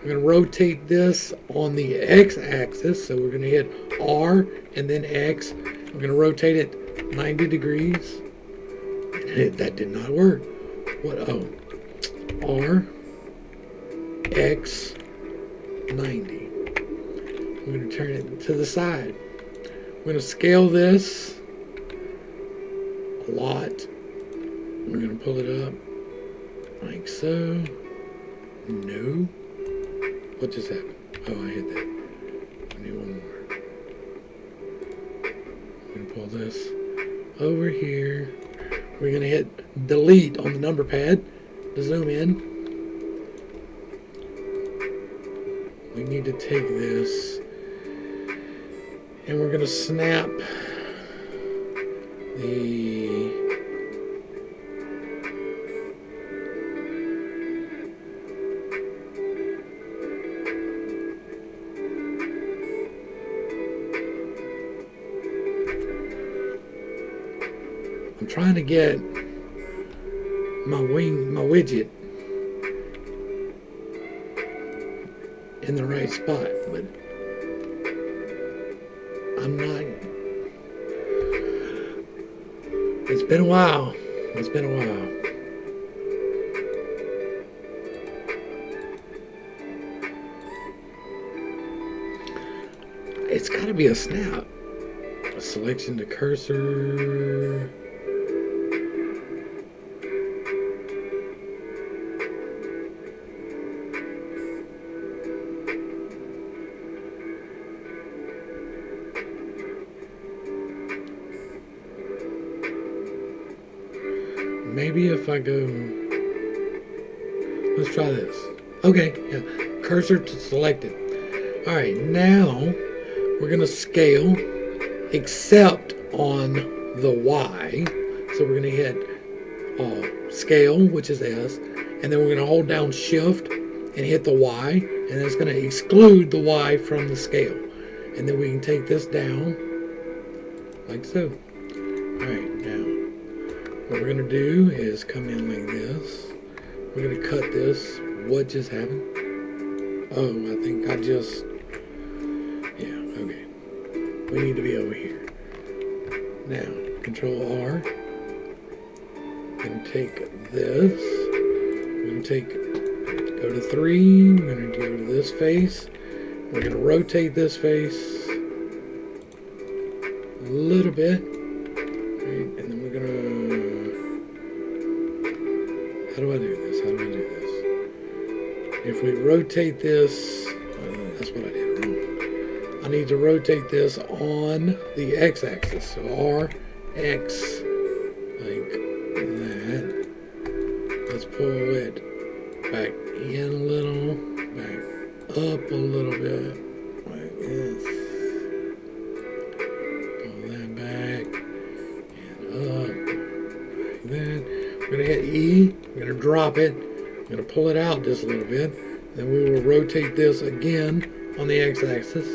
We're going to rotate this on the X-axis. So we're going to hit R and then X. We're going to rotate it 90 degrees. That did not work. What? Oh. R, X, 90. We're going to turn it to the side. We're going to scale this a lot. We're going to pull it up like so. No. What just happened? Oh, I hit that. I need one more. I'm going to pull this over here. We're going to hit delete on the number pad to zoom in. We need to take this and we're going to snap the I'm trying to get my widget in the right spot, but I'm not. It's been a while. It's been a while. It's got to be a snap. A selection to cursor. Maybe if I go, let's try this. Okay, yeah, cursor to selected. All right, now we're gonna scale except on the Y. So we're gonna hit scale, which is S, and then we're gonna hold down Shift and hit the Y, and that's gonna exclude the Y from the scale. And then we can take this down like so. All right, now what we're going to do is come in like this. We're going to cut this. What just happened? Oh, I think I just... Yeah, okay. We need to be over here. Now, Control R. We're going to take this. We're going to go to 3. We're going to go to this face. We're going to rotate this face a little bit. Right, and then we're going to... How do I do this? How do I do this? If we rotate this, that's what I did wrong. I need to rotate this on the x-axis. So R, X, like that. Let's pull it back in a little, back up a little bit, like this. Pull that back and up, like that. We're going to hit E. We're going to drop it. We're going to pull it out just a little bit. Then we will rotate this again on the x-axis.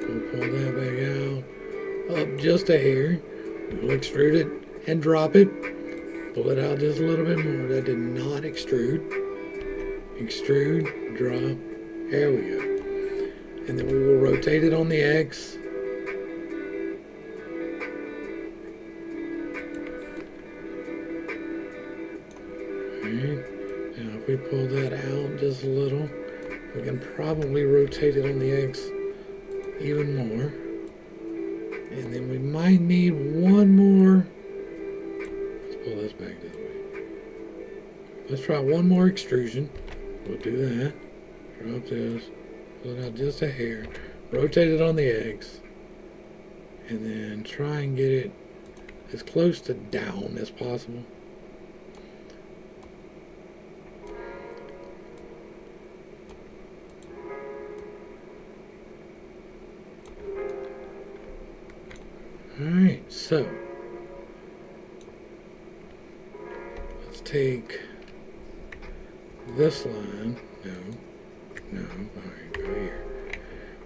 We'll pull that back out, up just a hair. We'll extrude it and drop it. Pull it out just a little bit more. That did not extrude. Extrude, drop. There we go. And then we will rotate it on the X. Now if we pull that out just a little, we can probably rotate it on the X even more. And then we might need one more. Let's pull this back this way. Let's try one more extrusion. We'll do that. Drop this. Pull it out just a hair. Rotate it on the X. And then try and get it as close to down as possible. Alright, so let's take this line. No, alright, go here.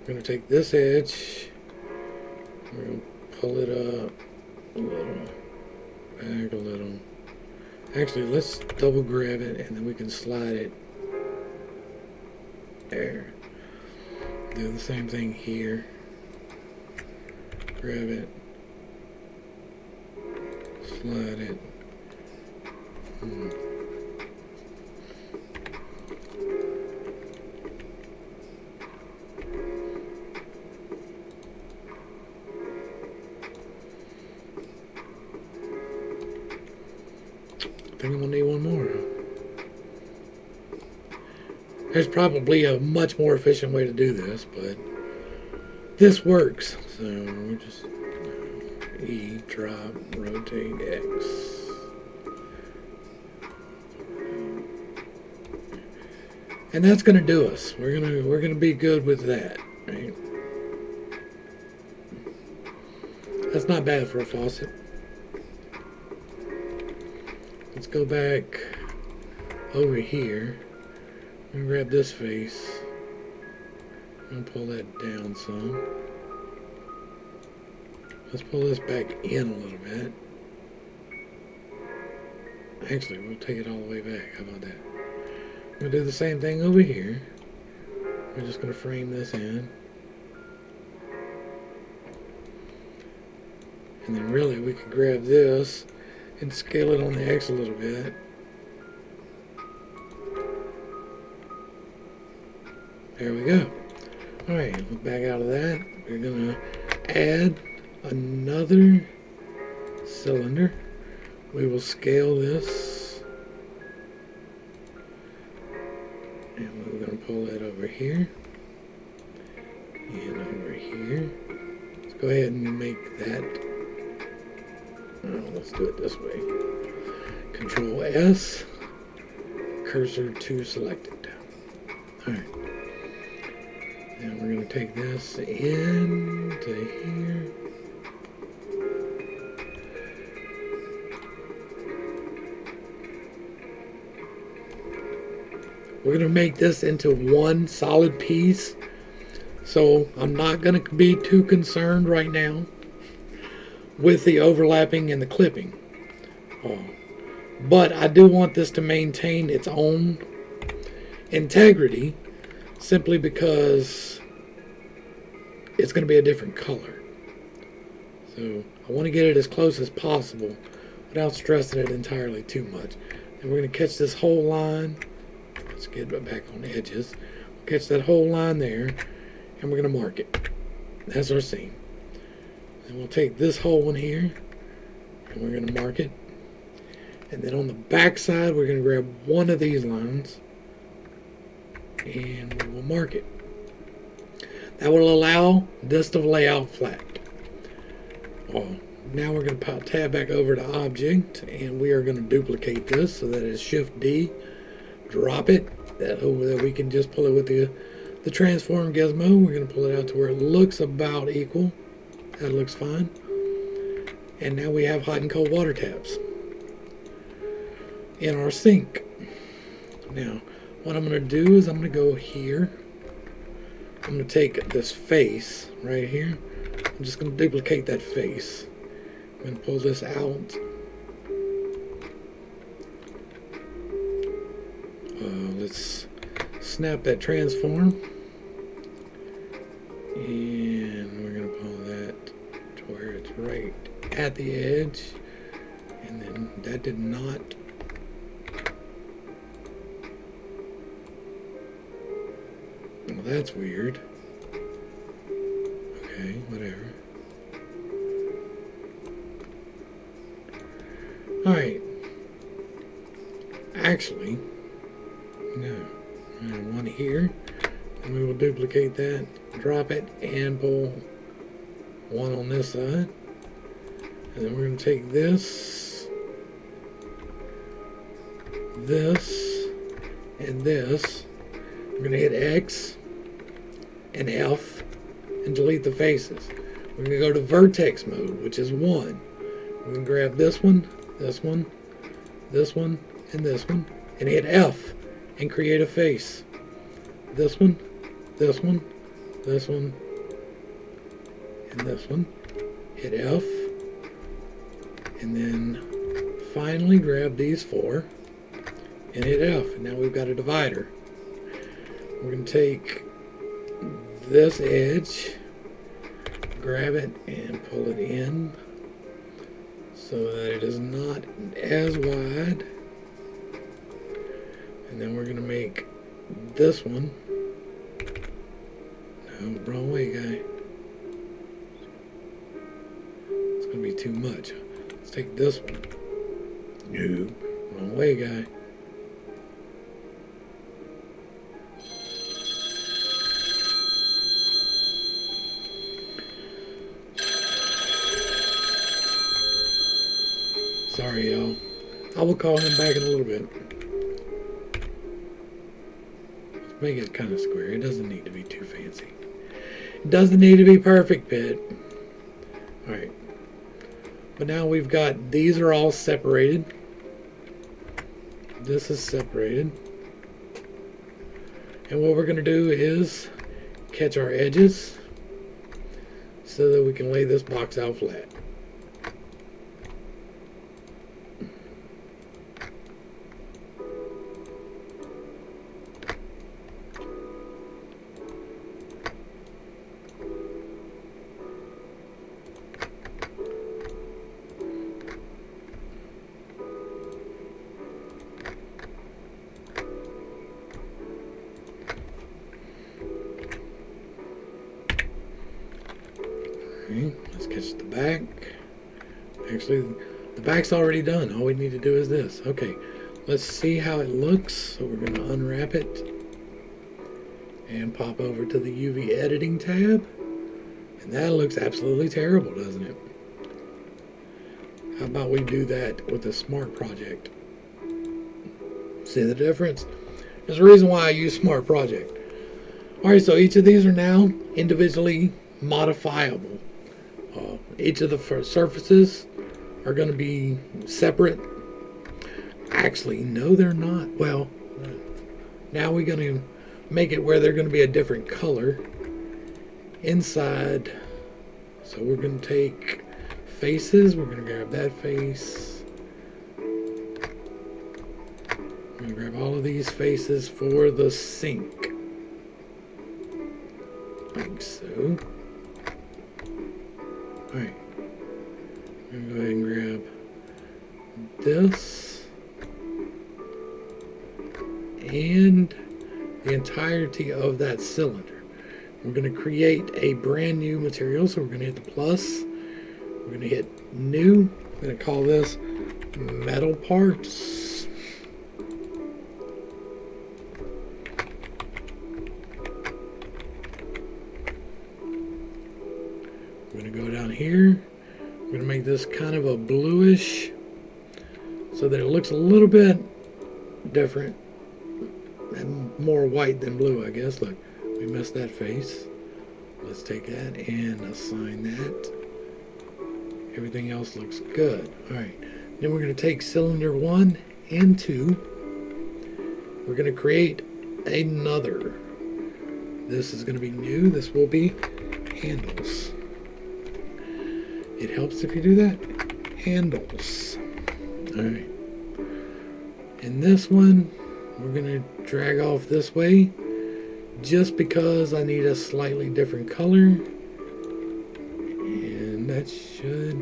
We're going to take this edge, we're going to pull it up a little, back a little. Actually, let's double grab it and then we can slide it there. Do the same thing here. Grab it. Slide it. think I'm gonna need one more. There's probably a much more efficient way to do this, but this works. So we'll just E, drop, rotate X. And that's gonna do us. We're gonna be good with that, right? That's not bad for a faucet. Let's go back over here and grab this face and pull that down some. Let's pull this back in a little bit. Actually, we'll take it all the way back. How about that? We'll do the same thing over here. We're just going to frame this in. And then really we could grab this and scale it on the X a little bit. There we go. Alright, look back out of that. We're going to add another cylinder. We will scale this. And we're going to pull that over here. And over here. Let's go ahead and make that. Oh, let's do it this way. Control S. Cursor to selected. Alright. And we're going to take this into here. We're going to make this into one solid piece. So I'm not going to be too concerned right now with the overlapping and the clipping. But I do want this to maintain its own integrity, simply because it's going to be a different color. So I want to get it as close as possible without stressing it entirely too much. And we're going to catch this whole line. Let's get it back on the edges. We'll catch that whole line there, and we're going to mark it. That's our seam. And we'll take this whole one here, and we're going to mark it. And then on the back side, we're going to grab one of these lines, and we will mark it. That will allow this to lay out flat. Now we're going to tab back over to Object, and we are going to duplicate this so that it's Shift D, drop it, that we can just pull it with the transform gizmo. We're going to pull it out to where it looks about equal. That looks fine. And now we have hot and cold water taps in our sink. Now, what I'm going to do is I'm going to go here. I'm going to take this face right here. I'm just going to duplicate that face. I'm going to pull this out. Let's snap that transform. And we're going to pull that to where it's right at the edge. And then that did not. Well, that's weird. Okay, whatever. Alright. Actually, no. One here. And we will duplicate that, drop it, and pull one on this side. And then we're going to take this, and this. We're going to hit X and F and delete the faces. We're going to go to vertex mode, which is 1. We're going to grab this one, this one, this one, and this one, and hit F and create a face. This one, this one, this one, and this one. Hit F, and then finally grab these 4 and hit F. And now we've got a divider. We're going to take this edge, grab it, and pull it in so that it is not as wide. And then we're going to make this one. No, wrong way, guy. It's going to be too much. Let's take this one. No, Wrong way, guy. Sorry, y'all. I will call him back in a little bit. Let's make it kind of square. It doesn't need to be too fancy. It doesn't need to be perfect, Pit. Alright. But now we've got, these are all separated. This is separated. And what we're going to do is catch our edges so that we can lay this box out flat. Let's catch the back. Actually, the back's already done. All we need to do is this. Okay, let's see how it looks. So we're going to unwrap it and pop over to the UV editing tab. And that looks absolutely terrible, doesn't it? How about we do that with a Smart project? See the difference? There's a reason why I use Smart project. Alright, so each of these are now individually modifiable. Each of the surfaces are going to be separate. Actually, no, they're not. Well, now we're going to make it where they're going to be a different color inside. So we're going to take faces. We're going to grab that face. We're going to grab all of these faces for the sink. Like so. Alright, I'm going to go ahead and grab this and the entirety of that cylinder. We're going to create a brand new material, so we're going to hit the plus. We're going to hit new. I'm going to call this metal parts. We're going to go down here. We're going to make this kind of a bluish so that it looks a little bit different and more white than blue, I guess. Look, we missed that face. Let's take that and assign that. Everything else looks good. All right. Then we're going to take cylinder 1 and 2. We're going to create another. This is going to be new. This will be handles. It helps if you do that. Handles. All right. And this one, we're going to drag off this way just because I need a slightly different color. And that should,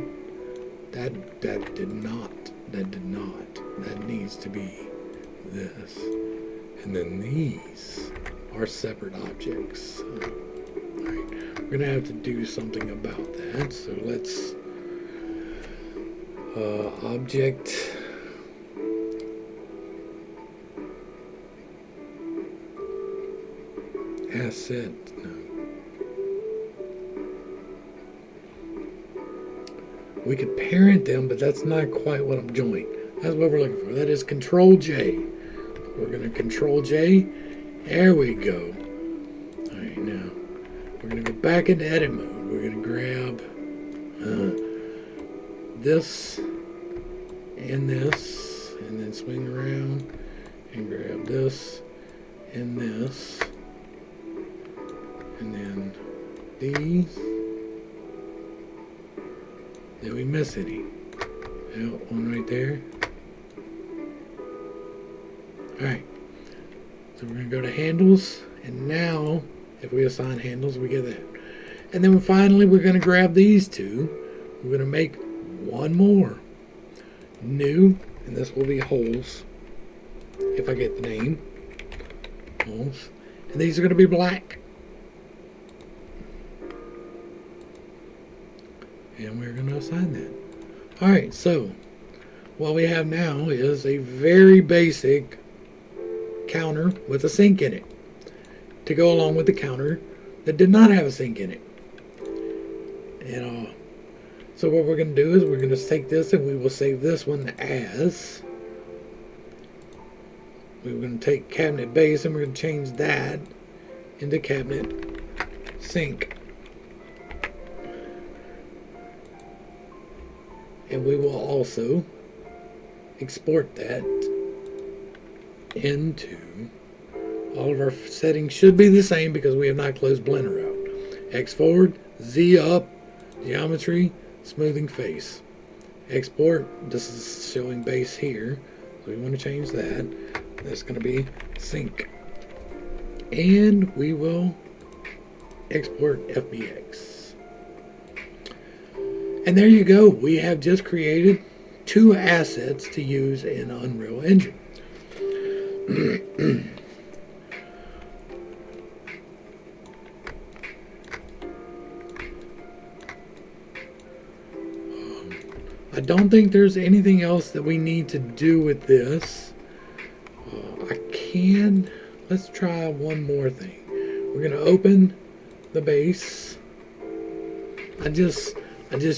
that did not. That needs to be this. And then these are separate objects. Alright, we're going to have to do something about that. So let's object asset. No. We could parent them, but that's not quite what I'm doing. That's what we're looking for. That is Control J. We're going to Control J. There we go. Alright, now we're going to go back into edit mode. We're going to grab this and this, and then swing around and grab this and this, and then these. Did we miss any? Yeah, one right there. Alright. So we're going to go to handles, and now if we assign handles, we get that. And then finally we're going to grab these two. We're going to make one more. New, and this will be holes. If I get the name. Holes. And these are going to be black. And we're going to assign that. Alright, so what we have now is a very basic counter with a sink in it to go along with the counter that did not have a sink in it. So what we're going to do is we're going to take this and we will save this one as. We're going to take cabinet base and we're going to change that into cabinet sink. And we will also export that into, all of our settings should be the same because we have not closed Blender out. X forward, Z up, geometry, smoothing face. Export, this is showing base here, so we want to change that. That's going to be sync. And we will export FBX. And there you go. We have just created 2 assets to use in Unreal Engine. I don't think there's anything else that we need to do with this. Let's try one more thing. We're going to open the base. I just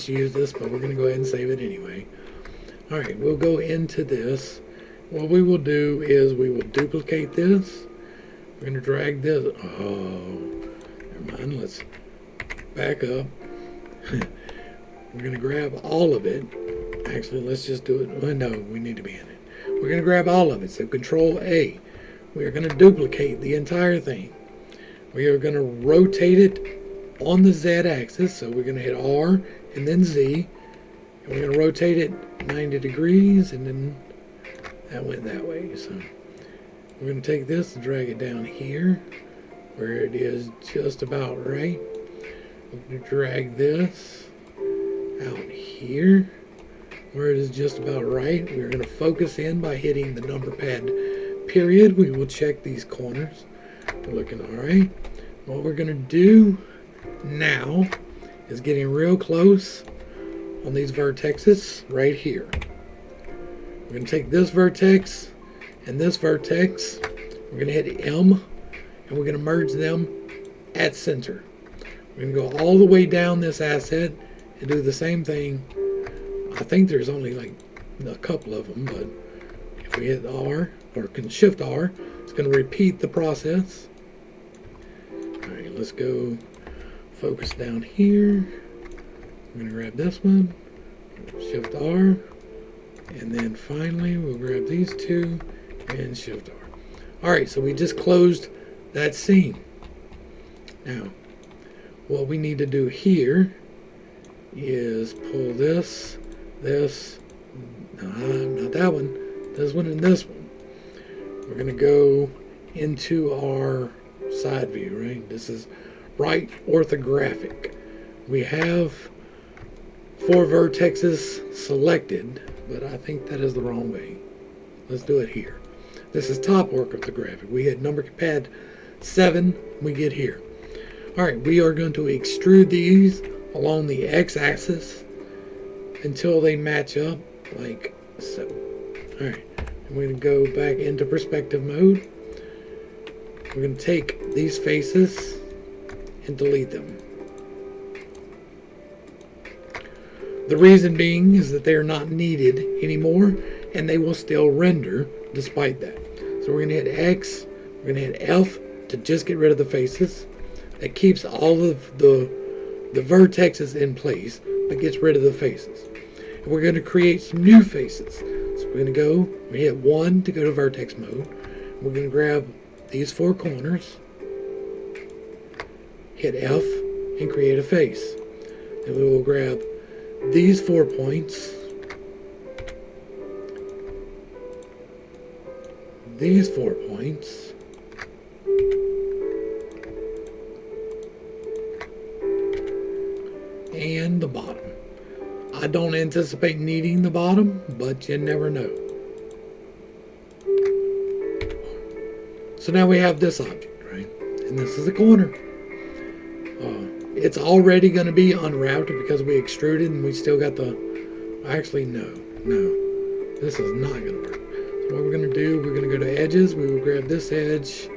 used this, but we're going to go ahead and save it anyway. Alright, we'll go into this. What we will do is we will duplicate this. We're going to drag this. Oh, never mind. Let's back up. We're going to grab all of it. Actually, let's just do it. Well, no, we need to be in it. We're going to grab all of it. So Control A. We are going to duplicate the entire thing. We are going to rotate it on the Z axis. So we're going to hit R and then Z. And we're going to rotate it 90 degrees. And then that went that way. So we're going to take this and drag it down here where it is just about right. We're going to drag this out here where it is just about right. We're going to focus in by hitting the number pad period. We will check these corners. We're looking all right. What we're going to do now is getting real close on these vertexes right here. We're going to take this vertex and this vertex. We're going to hit M and we're going to merge them at center. We're going to go all the way down this asset and do the same thing. I think there's only like a couple of them, but if we hit R or can Shift R, it's going to repeat the process. Alright, let's go focus down here. I'm going to grab this one, Shift R, and then finally we'll grab these 2 and Shift R. Alright, so we just closed that scene. Now, what we need to do here is pull this, not that one, this one and this one. We're going to go into our side view, right? This is right orthographic. We have 4 vertexes selected, but I think that is the wrong way. Let's do it here. This is top orthographic. We hit number pad 7, we get here. Alright, we are going to extrude these along the x-axis until they match up like so. Alright, I'm going to go back into perspective mode. We're going to take these faces and delete them. The reason being is that they are not needed anymore and they will still render despite that. So we're going to hit X, we're going to hit F to just get rid of the faces. That keeps all of the vertexes in place, but gets rid of the faces. And we're going to create some new faces. So we're going to we hit 1 to go to vertex mode. We're going to grab these 4 corners, hit F, and create a face. Then we will grab these 4 points, these 4 points, and the bottom. I don't anticipate needing the bottom, but you never know. So now we have this object, right? And this is a corner. It's already going to be unwrapped because we extruded and we still got the... Actually, no. This is not going to work. So what we're going to do, we're going to go to edges. We will grab this edge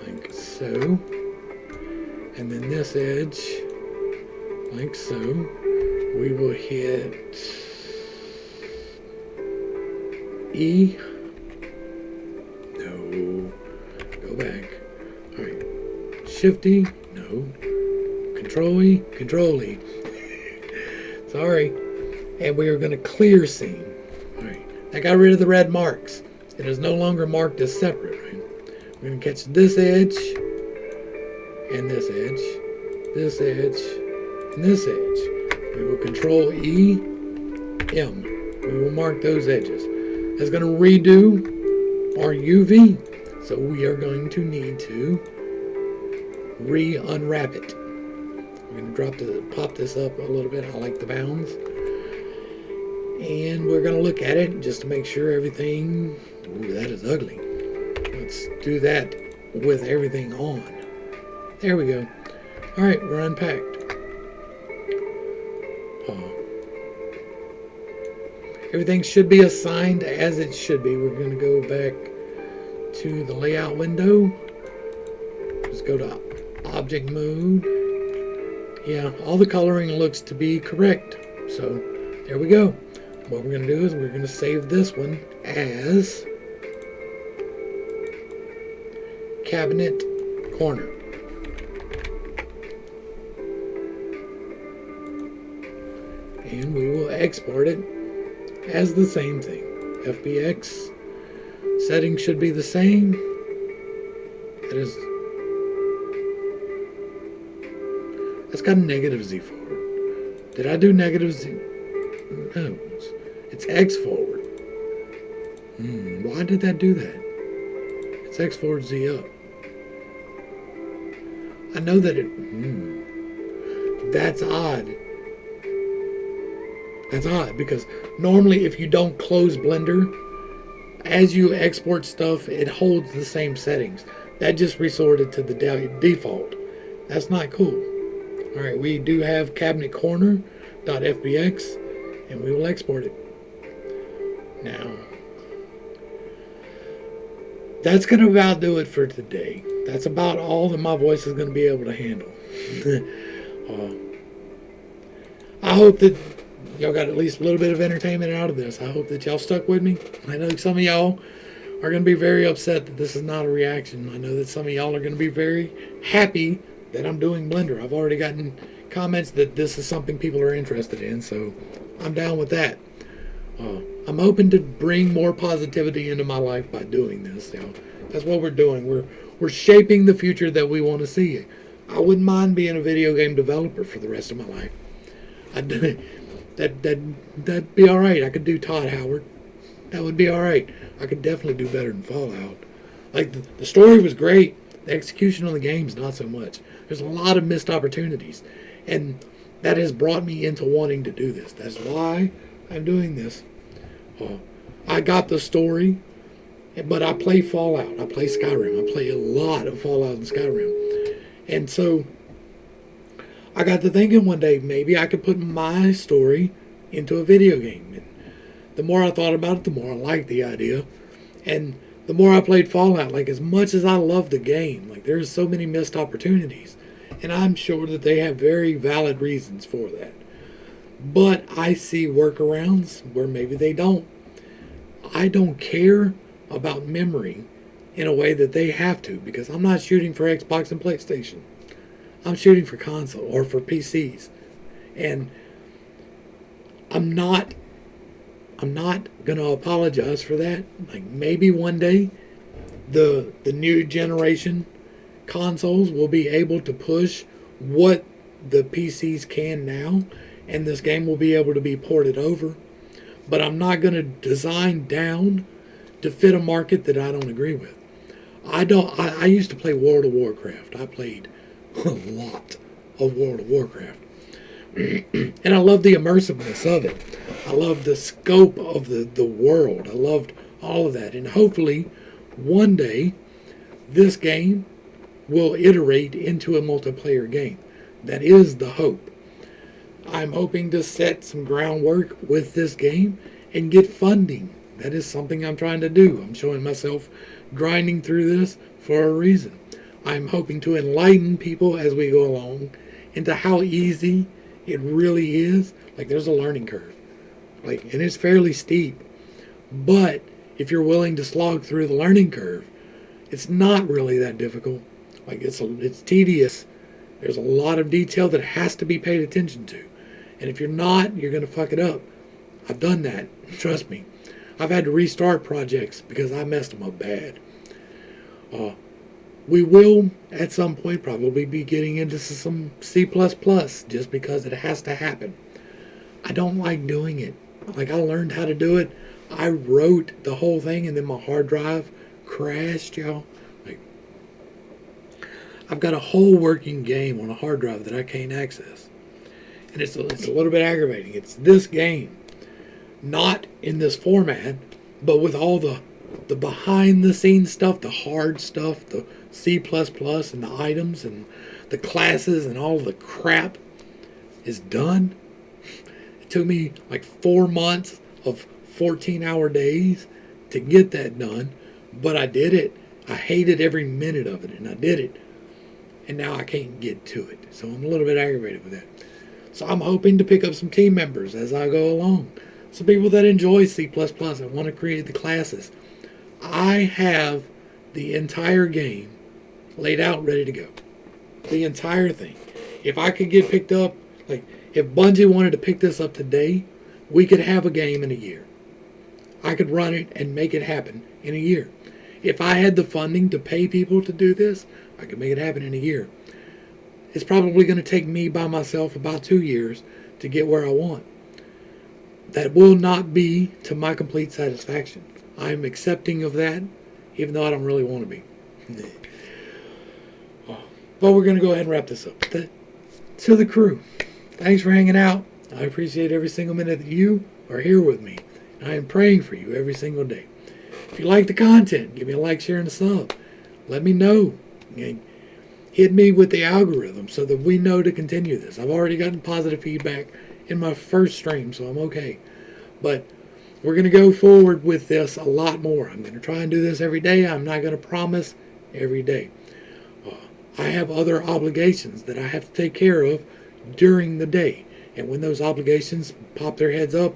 like so. And then this edge like so. We will hit E. No. Go back. Alright. Shift-E. No. Control-E. Control-E. Sorry. And we are going to clear scene. Alright. I got rid of the red marks. It is no longer marked as separate. Right? We're going to catch this edge. And this edge. This edge. And this edge. We will Control E. M. We will mark those edges. That's going to redo our UV. So we are going to need to unwrap it. We're going to pop this up a little bit. I like the bounds. And we're going to look at it just to make sure everything... Ooh, that is ugly. Let's do that with everything on. There we go. Alright, we're unpacked. Everything should be assigned as it should be. We're going to go back to the layout window. Just go to object mode. Yeah, all the coloring looks to be correct. So there we go. What we're going to do is we're going to save this one as cabinet corner. And we will export it as the same thing. FBX settings should be the same. That's got a negative Z forward. Did I do negative Z? No, it's X forward. Why did that do that? It's X forward, Z up. I know that it... That's odd. That's odd because normally if you don't close Blender, as you export stuff, it holds the same settings. That just resorted to the default. That's not cool. Alright, we do have cabinet corner.fbx and we will export it. Now, that's going to about do it for today. That's about all that my voice is going to be able to handle. I hope that y'all got at least a little bit of entertainment out of this. I hope that y'all stuck with me. I know some of y'all are going to be very upset that this is not a reaction. I know that some of y'all are going to be very happy that I'm doing Blender. I've already gotten comments that this is something people are interested in, so I'm down with that. I'm hoping to bring more positivity into my life by doing this. That's what we're doing. We're shaping the future that we want to see. I wouldn't mind being a video game developer for the rest of my life. That'd be all right. I could do Todd Howard. That would be all right. I could definitely do better than Fallout. Like the story was great. The execution on the game's not so much. There's a lot of missed opportunities, and that has brought me into wanting to do this. That's why I'm doing this. I got the story, but I play Fallout. I play Skyrim. I play a lot of Fallout and Skyrim, and so I got to thinking one day maybe I could put my story into a video game. And the more I thought about it, the more I liked the idea. And the more I played Fallout, like as much as I love the game, like there's so many missed opportunities. And I'm sure that they have very valid reasons for that. But I see workarounds where maybe they don't. I don't care about memory in a way that they have to, because I'm not shooting for Xbox and PlayStation. I'm shooting for console or for PCs. And I'm not going to apologize for that. Like maybe one day the new generation consoles will be able to push what the PCs can now, and this game will be able to be ported over. But I'm not going to design down to fit a market that I don't agree with. I used to play World of Warcraft. I played a lot of World of Warcraft. And I love the immersiveness of it. I love the scope of the world. I loved all of that. And hopefully, one day, this game will iterate into a multiplayer game. That is the hope. I'm hoping to set some groundwork with this game and get funding. That is something I'm trying to do. I'm showing myself grinding through this for a reason. I'm hoping to enlighten people as we go along into how easy it really is. Like, there's a learning curve, like, and it's fairly steep. But if you're willing to slog through the learning curve, it's not really that difficult. Like, it's tedious. There's a lot of detail that has to be paid attention to. And if you're not, you're going to fuck it up. I've done that. Trust me. I've had to restart projects because I messed them up bad. We will, at some point, probably be getting into some C++ just because it has to happen. I don't like doing it. Like, I learned how to do it. I wrote the whole thing, and then my hard drive crashed, y'all. Like, I've got a whole working game on a hard drive that I can't access. And it's a little bit aggravating. It's this game, not in this format, but with all the behind the scenes stuff, the hard stuff, the C++ and the items and the classes and all the crap is done. It took me like 4 months of 14-hour days to get that done, but I did it. I hated every minute of it, and I did it. And now I can't get to it. So I'm a little bit aggravated with that. So I'm hoping to pick up some team members as I go along. Some people that enjoy C++ and want to create the classes. I have the entire game laid out, ready to go. The entire thing. If I could get picked up, like if Bungie wanted to pick this up today, we could have a game in a year. I could run it and make it happen in a year. If I had the funding to pay people to do this, I could make it happen in a year. It's probably going to take me by myself about 2 years to get where I want. That will not be to my complete satisfaction. I'm accepting of that, even though I don't really want to be. But we're going to go ahead and wrap this up. To the crew, thanks for hanging out. I appreciate every single minute that you are here with me. I am praying for you every single day. If you like the content, give me a like, share, and a sub. Let me know. Hit me with the algorithm so that we know to continue this. I've already gotten positive feedback in my first stream, so I'm okay. But we're going to go forward with this a lot more. I'm going to try and do this every day. I'm not going to promise every day. I have other obligations that I have to take care of during the day. And when those obligations pop their heads up,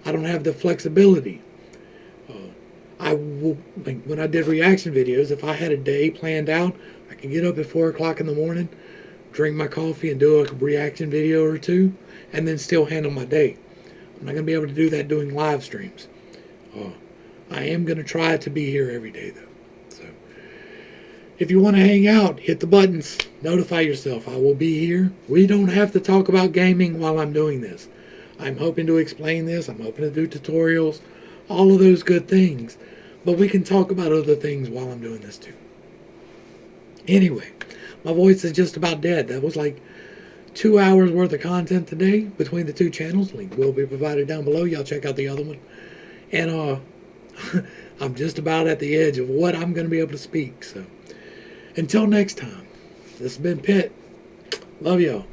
I don't have the flexibility. When I did reaction videos, if I had a day planned out, I can get up at 4 o'clock in the morning, drink my coffee, and do a reaction video or two, and then still handle my day. I'm not going to be able to do that doing live streams. I am going to try to be here every day, though. So, if you want to hang out, hit the buttons. Notify yourself. I will be here. We don't have to talk about gaming while I'm doing this. I'm hoping to explain this. I'm hoping to do tutorials. All of those good things. But we can talk about other things while I'm doing this, too. Anyway, my voice is just about dead. That was like 2 hours worth of content today between the two channels. Link will be provided down below. Y'all check out the other one. And I'm just about at the edge of what I'm going to be able to speak. So until next time, this has been Pitt. Love y'all.